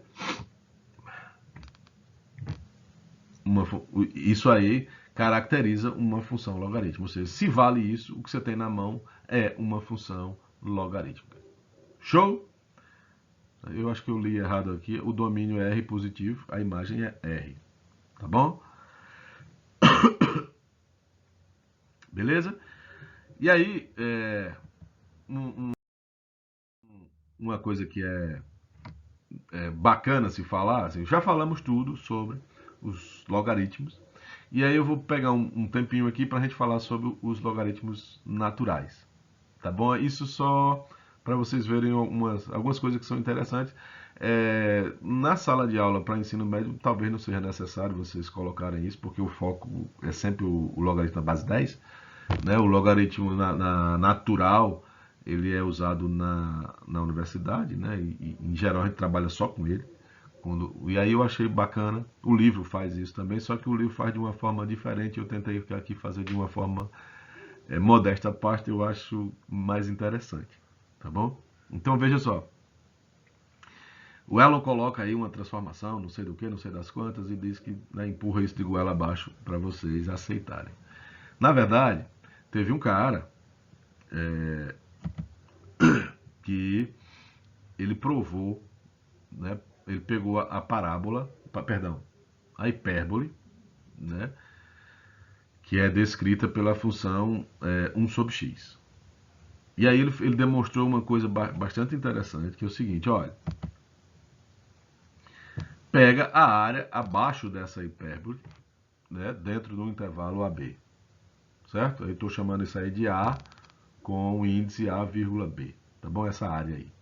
Speaker 1: isso aí caracteriza uma função logarítmica. Ou seja, se vale isso, o que você tem na mão é uma função logarítmica. Show? Eu acho que eu li errado aqui. O domínio é R positivo, a imagem é R. Tá bom? Beleza? E aí, uma coisa que é bacana se falar, assim, já falamos tudo sobre os logaritmos. E aí eu vou pegar um tempinho aqui para a gente falar sobre os logaritmos naturais. Tá bom? Isso só para vocês verem algumas coisas que são interessantes. Na sala de aula para ensino médio, talvez não seja necessário vocês colocarem isso, porque o foco é sempre o logaritmo da base 10. Né? O logaritmo natural, ele é usado na universidade, né? E, em geral a gente trabalha só com ele. E aí eu achei bacana, o livro faz isso também, só que o livro faz de uma forma diferente, eu tentei aqui fazer de uma forma modesta à parte, eu acho mais interessante, tá bom? Então veja só, o Elon coloca aí uma transformação, não sei do que, não sei das quantas, e diz que, né, empurra isso de goela abaixo para vocês aceitarem. Na verdade, teve um cara que ele provou, né, ele pegou a parábola, perdão, a hipérbole, né, que é descrita pela função 1 sobre x. E aí ele demonstrou uma coisa bastante interessante, que é o seguinte, olha, pega a área abaixo dessa hipérbole, né, dentro do intervalo AB, certo? Eu estou chamando isso aí de A com o índice A, B, tá bom? Essa área aí.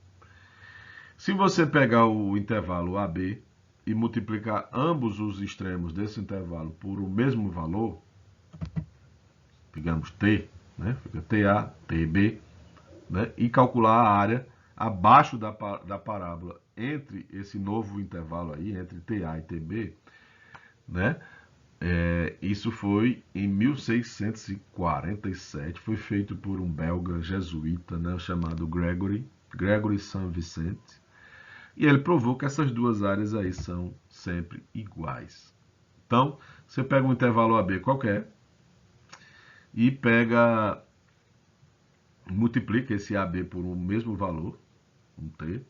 Speaker 1: Se você pegar o intervalo AB e multiplicar ambos os extremos desse intervalo por o mesmo valor, digamos T, né? Fica TA, TB, né? E calcular a área abaixo da parábola entre esse novo intervalo aí, entre TA e TB, né? Isso foi em 1647, foi feito por um belga jesuíta, né, chamado Gregory Saint-Vincent, e ele provou que essas duas áreas aí são sempre iguais. Então, você pega um intervalo AB qualquer e multiplica esse AB por um mesmo valor, um T,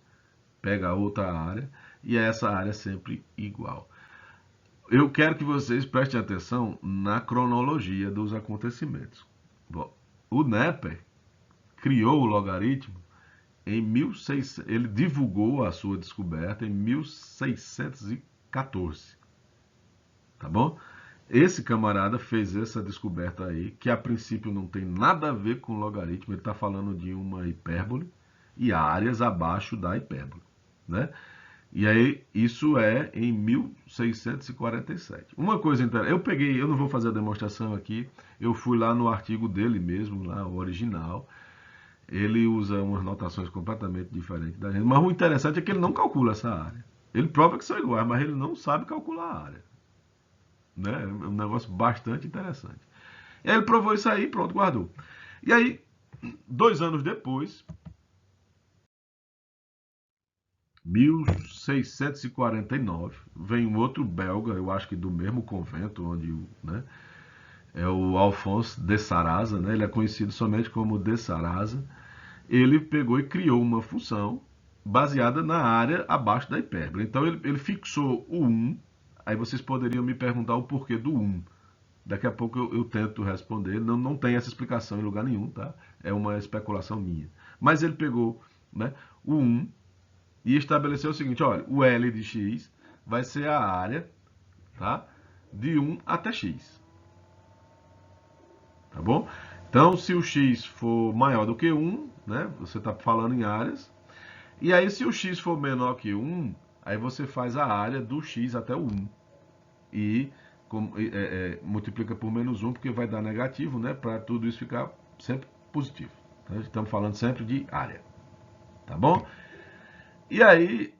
Speaker 1: pega a outra área e essa área é sempre igual. Eu quero que vocês prestem atenção na cronologia dos acontecimentos. Bom, o Nepper criou o logaritmo em 1600, ele divulgou a sua descoberta em 1614, tá bom? Esse camarada fez essa descoberta aí, que a princípio não tem nada a ver com logaritmo, ele está falando de uma hipérbole e áreas abaixo da hipérbole, né? E aí, isso é em 1647. Uma coisa interessante, eu não vou fazer a demonstração aqui, eu fui lá no artigo dele mesmo, lá, o original. Ele usa umas notações completamente diferentes da gente. Mas o interessante é que ele não calcula essa área. Ele prova que são iguais, mas ele não sabe calcular a área. Né? É um negócio bastante interessante. E aí ele provou isso aí, pronto, guardou. E aí, 2 anos depois, 1649, vem um outro belga, eu acho que do mesmo convento, onde, né, é o Alphonse de Sarrasin, né, ele é conhecido somente como de Sarrasin. Ele pegou e criou uma função baseada na área abaixo da hipérbole. Então ele fixou o 1, aí vocês poderiam me perguntar o porquê do 1. Daqui a pouco eu tento responder, não tem essa explicação em lugar nenhum, tá? É uma especulação minha. Mas ele pegou, né, o 1 e estabeleceu o seguinte, olha, o L de x vai ser a área, tá, de 1 até x. Tá bom? Então, se o x for maior do que 1, né, você está falando em áreas, e aí se o x for menor que 1, aí você faz a área do x até o 1 e multiplica por menos 1, porque vai dar negativo, né, para tudo isso ficar sempre positivo. Então, estamos falando sempre de área, tá bom? E aí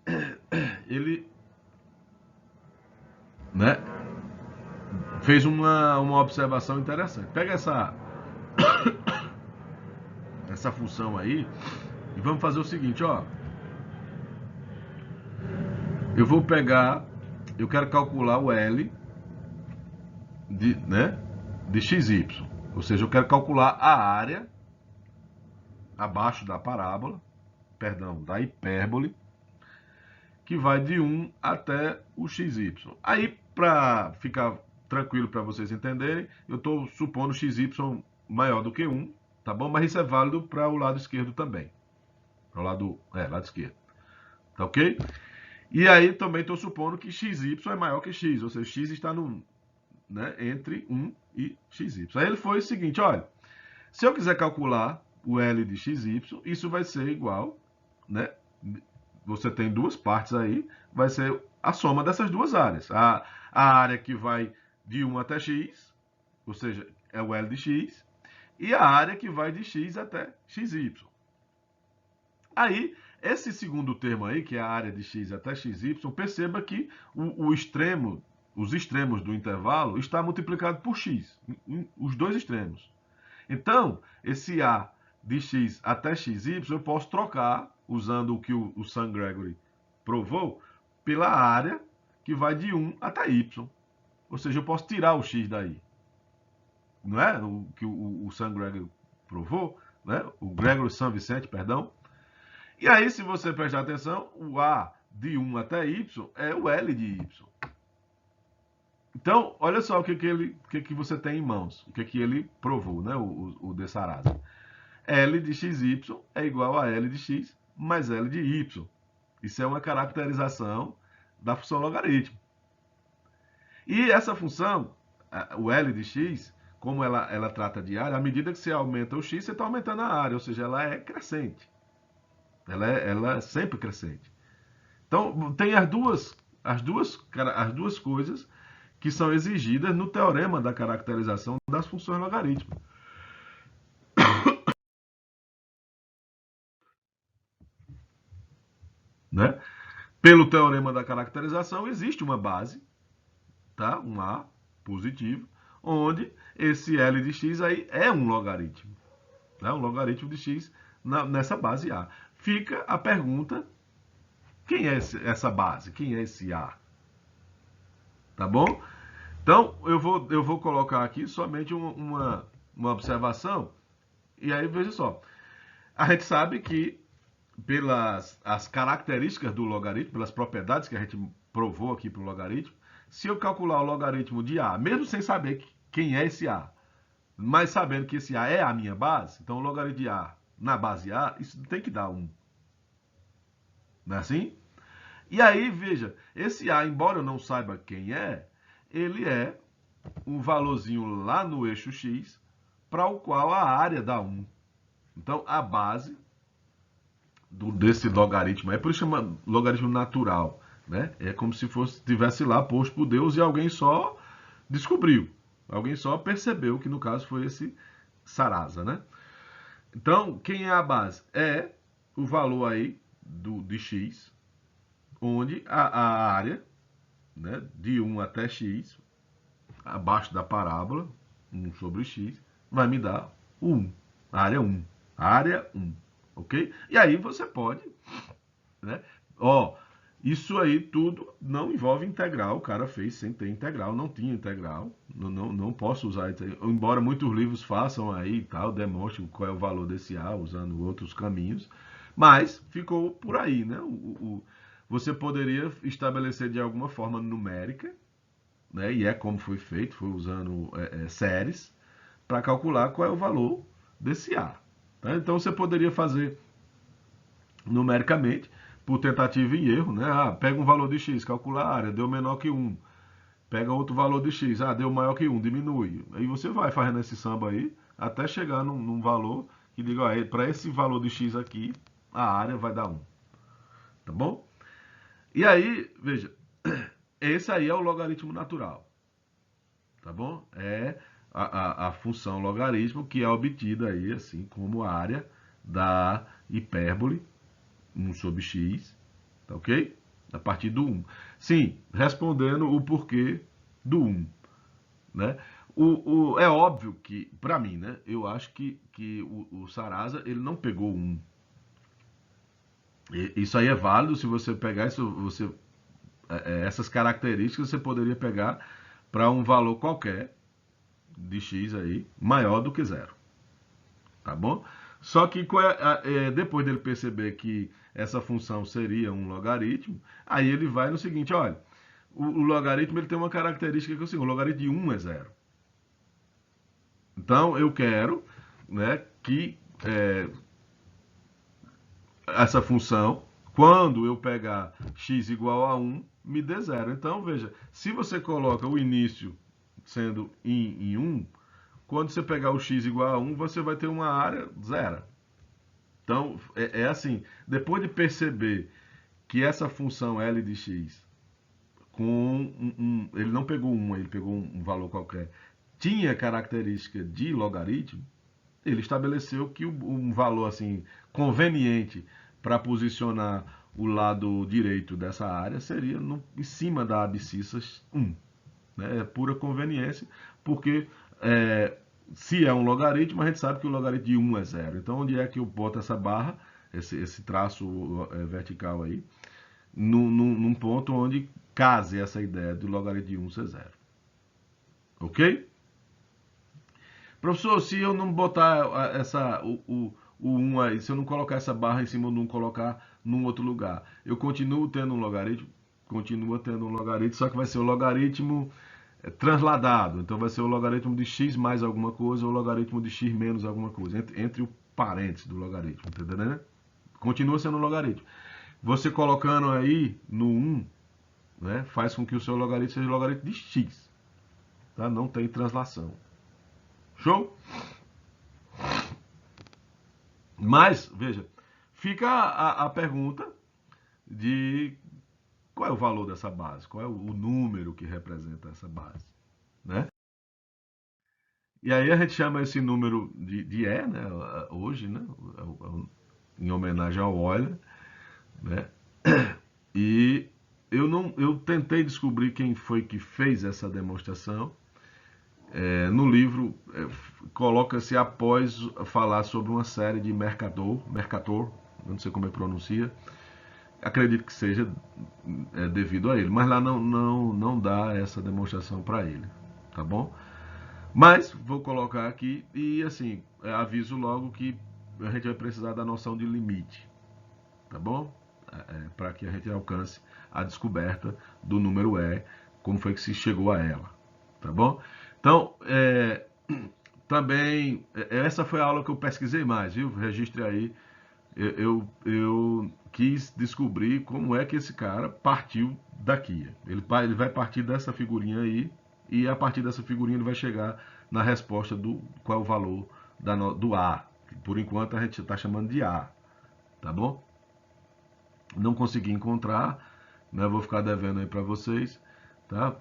Speaker 1: ele, né, fez uma observação interessante. Pega essa função aí e vamos fazer o seguinte, ó. Eu quero calcular o L de XY. Ou seja, eu quero calcular a área abaixo da parábola, perdão, da hipérbole, que vai de 1 até o XY. Aí, para ficar tranquilo para vocês entenderem, eu estou supondo XY maior do que 1, tá bom? Mas isso é válido para o lado esquerdo também. Para o lado esquerdo. Tá ok? E aí também estou supondo que XY é maior que X, ou seja, X está no, né, entre 1 e XY. Aí ele foi o seguinte, olha, se eu quiser calcular o L de XY, isso vai ser igual, né? Você tem duas partes aí, vai ser a soma dessas duas áreas. A área que vai de 1 até X, ou seja, é o L de X, e a área que vai de X até XY. Aí, esse segundo termo aí, que é a área de x até xy, perceba que os extremos do intervalo está multiplicado por x, os dois extremos. Então, esse A de x até xy, eu posso trocar, usando o que o Sam Gregory provou, pela área que vai de 1 até y. Ou seja, eu posso tirar o x daí. Não é? O que o Sam Gregory provou, né? O Gregory Sam Vicente, perdão. E aí, se você prestar atenção, o A de 1 até y é o L de y. Então, olha só o que você tem em mãos, o que ele provou, né? O de Sarasa. L de xy é igual a L de x mais L de y. Isso é uma caracterização da função logaritmo. E essa função, o L de x, como ela trata de área, à medida que você aumenta o x, você está aumentando a área, ou seja, ela é crescente. Ela é sempre crescente. Então, tem as duas coisas que são exigidas no teorema da caracterização das funções logarítmicas. Né? Pelo teorema da caracterização, existe uma base, tá? Um A positivo, onde esse L de x aí é um logaritmo. Né? Um logaritmo de x nessa base A. Fica a pergunta, quem é essa base? Quem é esse A? Tá bom? Então, eu vou colocar aqui somente uma observação, e aí veja só. A gente sabe que pelas as características do logaritmo, pelas propriedades que a gente provou aqui para o logaritmo, se eu calcular o logaritmo de A, mesmo sem saber quem é esse A, mas sabendo que esse A é a minha base, então o logaritmo de A na base A, isso tem que dar 1. Não é assim? E aí, veja, esse A, embora eu não saiba quem é, ele é um valorzinho lá no eixo x, para o qual a área dá 1. Então, a base desse logaritmo, é por isso que chama logaritmo natural, né? É como se tivesse lá posto por Deus e alguém só descobriu, alguém só percebeu que no caso foi esse Sarasa, né? Então, quem é a base? É o valor aí de x, onde a área, né, de 1 até x, abaixo da parábola, 1 sobre x, vai me dar o 1, a área 1. A área 1, ok? E aí você pode, né? Ó, isso aí tudo não envolve integral, o cara fez sem ter integral, não tinha integral, não posso usar isso aí. Embora muitos livros façam aí e tal, demonstrem qual é o valor desse A, usando outros caminhos, mas ficou por aí, né? Você poderia estabelecer de alguma forma numérica, né? E é como foi feito, foi usando séries, para calcular qual é o valor desse A. Tá? Então você poderia fazer numericamente, por tentativa e erro, né? Ah, pega um valor de x, calcula a área, deu menor que 1. Pega outro valor de x, deu maior que 1, diminui. Aí você vai fazendo esse samba aí, até chegar num valor que diga, para esse valor de x aqui, a área vai dar 1. Tá bom? E aí, veja, esse aí é o logaritmo natural. Tá bom? É a função logaritmo que é obtida aí, assim como a área da hipérbole 1 sobre x, tá ok? A partir do 1. Sim, respondendo o porquê do 1, né? É óbvio que, para mim, né? Eu acho que o Sarasa, ele não pegou 1. Isso aí é válido, se você pegar isso, essas características, você poderia pegar para um valor qualquer de x aí, maior do que 0. Tá bom? Só que depois dele perceber que essa função seria um logaritmo, aí ele vai no seguinte, olha, o logaritmo ele tem uma característica que é o seguinte, o logaritmo de 1 é 0. Então eu quero, né, que essa função, quando eu pegar x igual a 1, me dê 0. Então veja, se você coloca o início sendo em 1, quando você pegar o x igual a 1, você vai ter uma área 0. Então, é assim, depois de perceber que essa função L de x, ele não pegou 1, ele pegou um valor qualquer, tinha característica de logaritmo, ele estabeleceu que um valor assim conveniente para posicionar o lado direito dessa área seria em cima da abscissa 1. Né? É pura conveniência, porque Se é um logaritmo, a gente sabe que o logaritmo de 1 é zero. Então, onde é que eu boto essa barra, esse traço vertical aí? Num ponto onde case essa ideia do logaritmo de 1 ser zero. Ok? Professor, se eu não botar o 1 aí, se eu não colocar essa barra em cima ou não colocar num outro lugar, eu continuo tendo um logaritmo? Continua tendo um logaritmo, só que vai ser o logaritmo transladado. Então vai ser o logaritmo de x mais alguma coisa ou o logaritmo de x menos alguma coisa, entre o parênteses do logaritmo, entendeu, né? Continua sendo um logaritmo. Você colocando aí no 1, né, faz com que o seu logaritmo seja o logaritmo de x. Tá? Não tem translação. Show? Mas, veja, fica a pergunta de qual é o valor dessa base, qual é o número que representa essa base, né? E aí a gente chama esse número de E, né, hoje, né, em homenagem ao Euler, né? E eu tentei descobrir quem foi que fez essa demonstração. No livro coloca-se após falar sobre uma série de Mercator, não sei como é que pronuncia, acredito que seja devido a ele, mas lá não dá essa demonstração para ele, tá bom? Mas vou colocar aqui e assim, aviso logo que a gente vai precisar da noção de limite, tá bom? Para que a gente alcance a descoberta do número E, como foi que se chegou a ela, tá bom? Então, também, essa foi a aula que eu pesquisei mais, viu? Registre aí. Eu quis descobrir como é que esse cara partiu daqui. Ele vai partir dessa figurinha aí, e a partir dessa figurinha ele vai chegar na resposta do qual é o valor do A. Por enquanto a gente está chamando de A, tá bom? Não consegui encontrar, né? Vou ficar devendo aí para vocês, tá?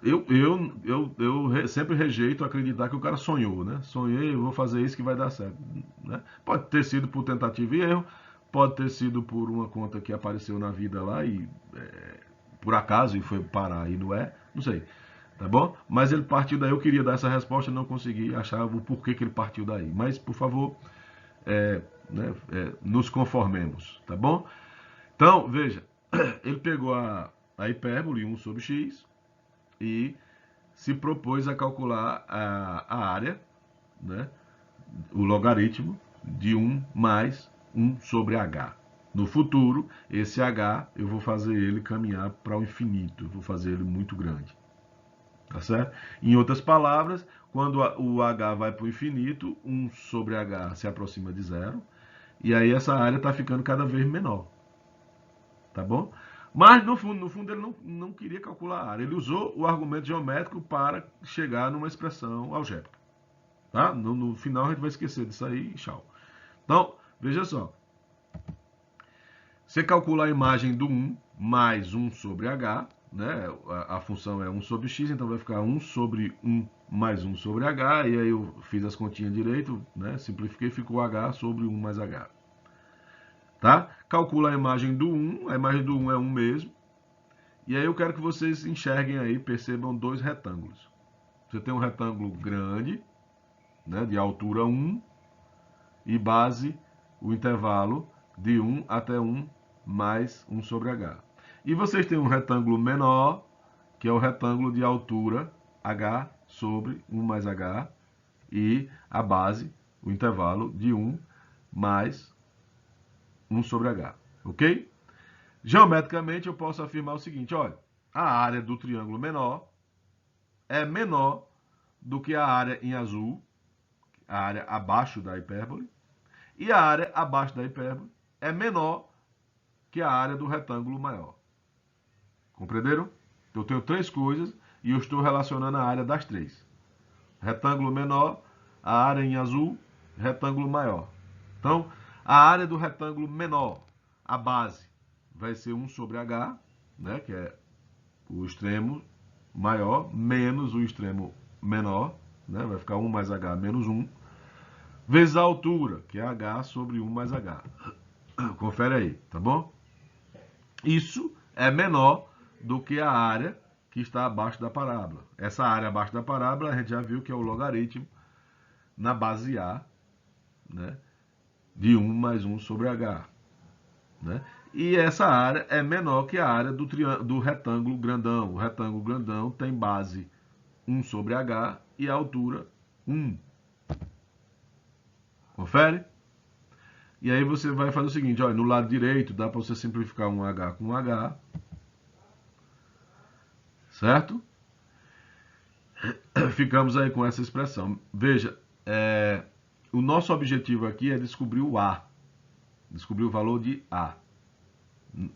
Speaker 1: Eu sempre rejeito acreditar que o cara sonhou, né? Sonhei, eu vou fazer isso que vai dar certo, né? Pode ter sido por tentativa e erro, pode ter sido por uma conta que apareceu na vida lá e por acaso e foi parar e não é, não sei, tá bom? Mas ele partiu daí, eu queria dar essa resposta, não consegui achar o porquê que ele partiu daí. Mas, por favor, nos conformemos, tá bom? Então, veja, ele pegou a hipérbole 1 sobre x e se propôs a calcular a área, né, o logaritmo de 1 mais 1 sobre h. No futuro, esse h eu vou fazer ele caminhar para o infinito, eu vou fazer ele muito grande. Tá certo? Em outras palavras, quando o h vai para o infinito, 1 sobre h se aproxima de zero, e aí essa área está ficando cada vez menor. Tá bom? Mas no fundo ele não queria calcular a área. Ele usou o argumento geométrico para chegar numa expressão algébrica. Tá? No final a gente vai esquecer disso aí e tchau. Então, veja só. Você calcula a imagem do 1 mais 1 sobre h, né? A função é 1 sobre x, então vai ficar 1 sobre 1 mais 1 sobre h, e aí eu fiz as continhas direito, né? Simplifiquei, ficou h sobre 1 mais h. Tá? Calcula a imagem do 1, a imagem do 1 é 1 mesmo, e aí eu quero que vocês enxerguem aí, percebam dois retângulos. Você tem um retângulo grande, né, de altura 1, e base, o intervalo de 1 até 1 mais 1 sobre h. E vocês têm um retângulo menor, que é o retângulo de altura h sobre 1 mais h, e a base, o intervalo de 1 mais 1 sobre h. Ok? Geometricamente, eu posso afirmar o seguinte, olha, a área do triângulo menor é menor do que a área em azul, a área abaixo da hipérbole, e a área abaixo da hipérbole é menor que a área do retângulo maior. Compreenderam? Eu tenho três coisas e eu estou relacionando a área das três. Retângulo menor, a área em azul, retângulo maior. Então, a área do retângulo menor, a base, vai ser 1 sobre h, né, que é o extremo maior, menos o extremo menor, né, vai ficar 1 mais h menos 1, vezes a altura, que é h sobre 1 mais h. Confere aí, tá bom? Isso é menor do que a área que está abaixo da parábola. Essa área abaixo da parábola a gente já viu que é o logaritmo na base A, né, de 1 mais 1 sobre h. Né? E essa área é menor que a área do retângulo grandão. O retângulo grandão tem base 1 sobre h e a altura 1. Confere? E aí você vai fazer o seguinte, olha, no lado direito dá para você simplificar um h com um h, certo? Ficamos aí com essa expressão. Veja, o nosso objetivo aqui é descobrir o A, descobrir o valor de A.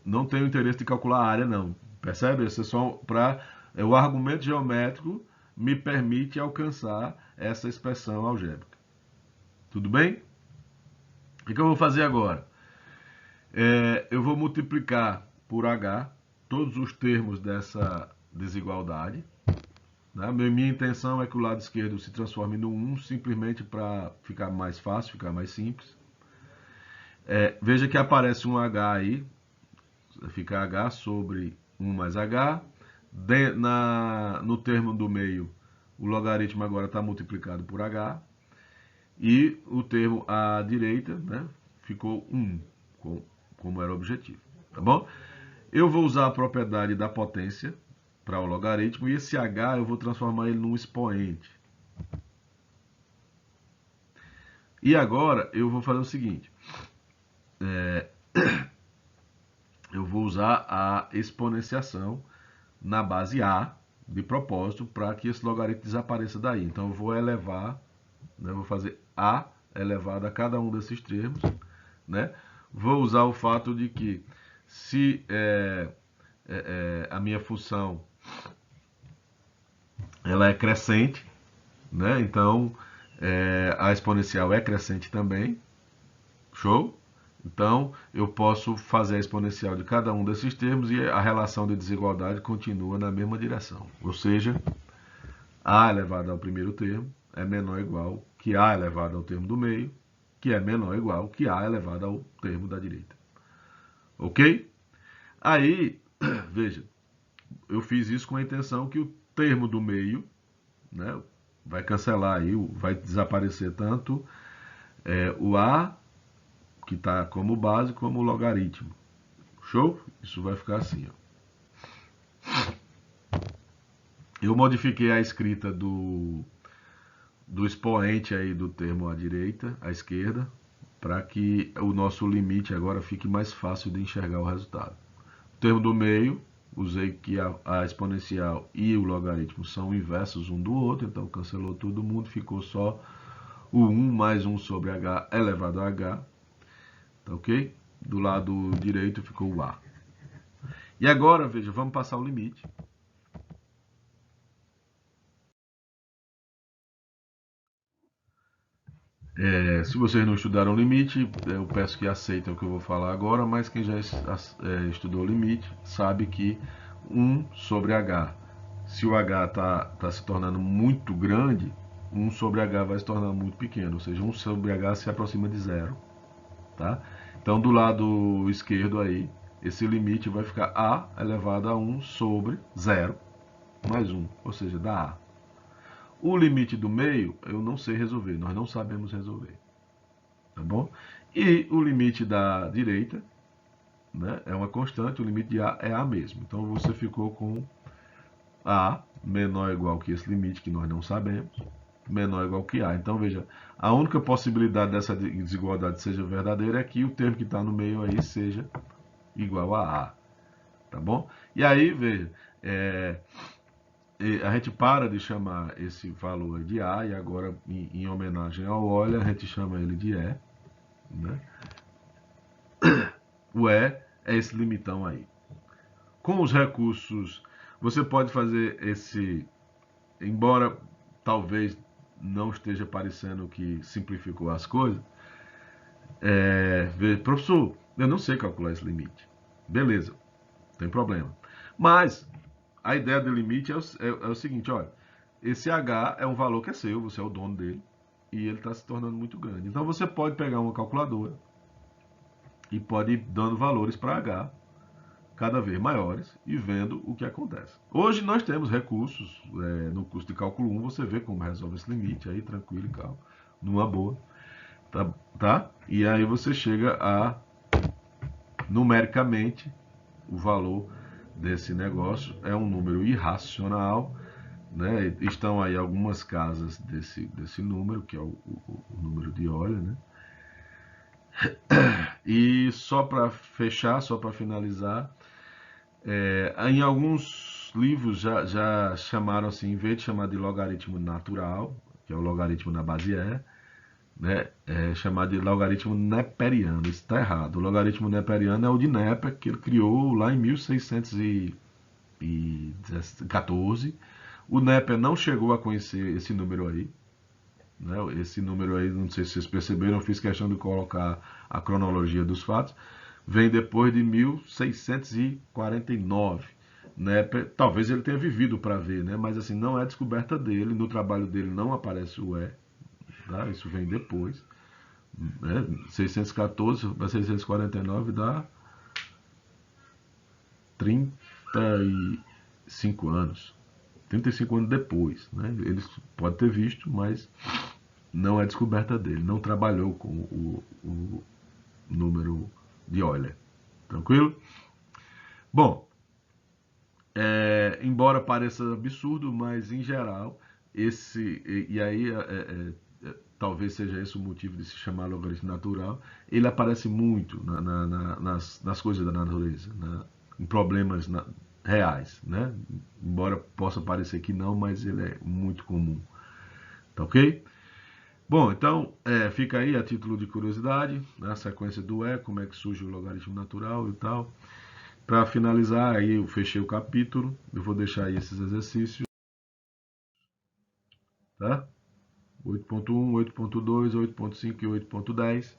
Speaker 1: Não tenho interesse de calcular a área, não. Percebe? Isso é só para... o argumento geométrico me permite alcançar essa expressão algébrica. Tudo bem? O que eu vou fazer agora? Eu vou multiplicar por H todos os termos dessa desigualdade. Né? Minha intenção é que o lado esquerdo se transforme no 1, simplesmente para ficar mais fácil, ficar mais simples. Veja que aparece um H aí, fica H sobre 1 mais H. No termo do meio, o logaritmo agora está multiplicado por H. E o termo à direita, né, ficou 1, como era o objetivo. Tá bom? Eu vou usar a propriedade da potência para o logaritmo. E esse H eu vou transformar ele num expoente. E agora eu vou fazer o seguinte. Eu vou usar a exponenciação na base A, de propósito, para que esse logaritmo desapareça daí. Então eu vou elevar, né, vou fazer A elevado a cada um desses termos. Né? Vou usar o fato de que se a minha função ela é crescente, né? Então a exponencial é crescente também. Show? Então, eu posso fazer a exponencial de cada um desses termos e a relação de desigualdade continua na mesma direção. Ou seja, A elevado ao primeiro termo é menor ou igual que A elevado ao termo do meio, que é menor ou igual que A elevado ao termo da direita. Ok? Aí, veja, eu fiz isso com a intenção que o termo do meio, né, vai cancelar aí, vai desaparecer tanto o A, que está como base, como o logaritmo. Show? Isso vai ficar assim. Ó. Eu modifiquei a escrita do expoente aí do termo à direita, à esquerda, para que o nosso limite agora fique mais fácil de enxergar o resultado. O termo do meio, usei que a exponencial e o logaritmo são inversos um do outro, então cancelou todo mundo, ficou só o 1 mais 1 sobre h elevado a h. Tá ok? Do lado direito ficou o A. E agora, veja, vamos passar o limite. Se vocês não estudaram o limite, eu peço que aceitem o que eu vou falar agora, mas quem já estudou o limite sabe que 1 sobre h, se o h está se tornando muito grande, 1 sobre h vai se tornar muito pequeno, ou seja, 1 sobre h se aproxima de zero. Tá? Então, do lado esquerdo aí, esse limite vai ficar a elevado a 1 sobre 0 mais 1, ou seja, dá a. O limite do meio eu não sei resolver, nós não sabemos resolver. Tá bom? E o limite da direita, né, é uma constante, o limite de a é a mesmo. Então você ficou com a menor ou igual que esse limite que nós não sabemos, menor ou igual que a. Então veja, a única possibilidade dessa desigualdade seja verdadeira é que o termo que está no meio aí seja igual a a. Tá bom? E aí, veja, a gente para de chamar esse valor de A e agora, em homenagem ao Euler, a gente chama ele de E. Né? O E é esse limitão aí. Com os recursos, você pode fazer esse, embora talvez não esteja parecendo que simplificou as coisas, professor, eu não sei calcular esse limite. Beleza, não tem problema. Mas a ideia do limite é o seguinte, olha, esse H é um valor que é seu, você é o dono dele, e ele está se tornando muito grande. Então você pode pegar uma calculadora e pode ir dando valores para H, cada vez maiores e vendo o que acontece. Hoje nós temos recursos, no curso de cálculo 1 você vê como resolve esse limite aí, tranquilo e calmo, numa boa, tá? E aí você chega a, numericamente, o valor desse negócio é um número irracional, né? Estão aí algumas casas desse número, que é o número de Euler, né? E só para fechar, só para finalizar, em alguns livros já chamaram assim, em vez de chamar de logaritmo natural, que é o logaritmo na base E, né, chamado de logaritmo neperiano. Isso está errado. O logaritmo neperiano é o de Neper, que ele criou lá em 1614. O Neper não chegou a conhecer esse número aí. Né? Esse número aí, não sei se vocês perceberam, eu fiz questão de colocar a cronologia dos fatos. Vem depois de 1649. Neper, talvez ele tenha vivido para ver, né? Mas assim, não é descoberta dele. No trabalho dele não aparece o E. Tá? Isso vem depois. Né? 614 para 649 dá 35 anos. 35 anos depois. Né? Ele pode ter visto, mas não é descoberta dele. Não trabalhou com o número de Euler. Tranquilo? Bom, embora pareça absurdo, mas em geral, e aí talvez seja esse o motivo de se chamar logaritmo natural, ele aparece muito nas coisas da natureza, né? Em problemas reais, né? Embora possa parecer que não, mas ele é muito comum. Tá ok? Bom, então fica aí a título de curiosidade, na sequência do como é que surge o logaritmo natural e tal. Para finalizar, aí eu fechei o capítulo, eu vou deixar aí esses exercícios, tá? 8.1, 8.2, 8.5 e 8.10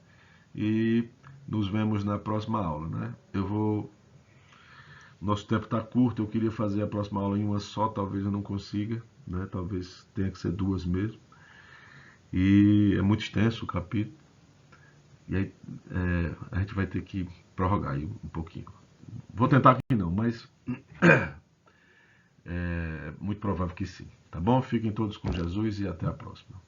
Speaker 1: e nos vemos na próxima aula, né? Nosso tempo está curto, eu queria fazer a próxima aula em uma só, talvez eu não consiga, né? Talvez tenha que ser duas mesmo. E é muito extenso o capítulo. E aí a gente vai ter que prorrogar aí um pouquinho. Vou tentar que não, mas é muito provável que sim. Tá bom? Fiquem todos com Jesus e até a próxima.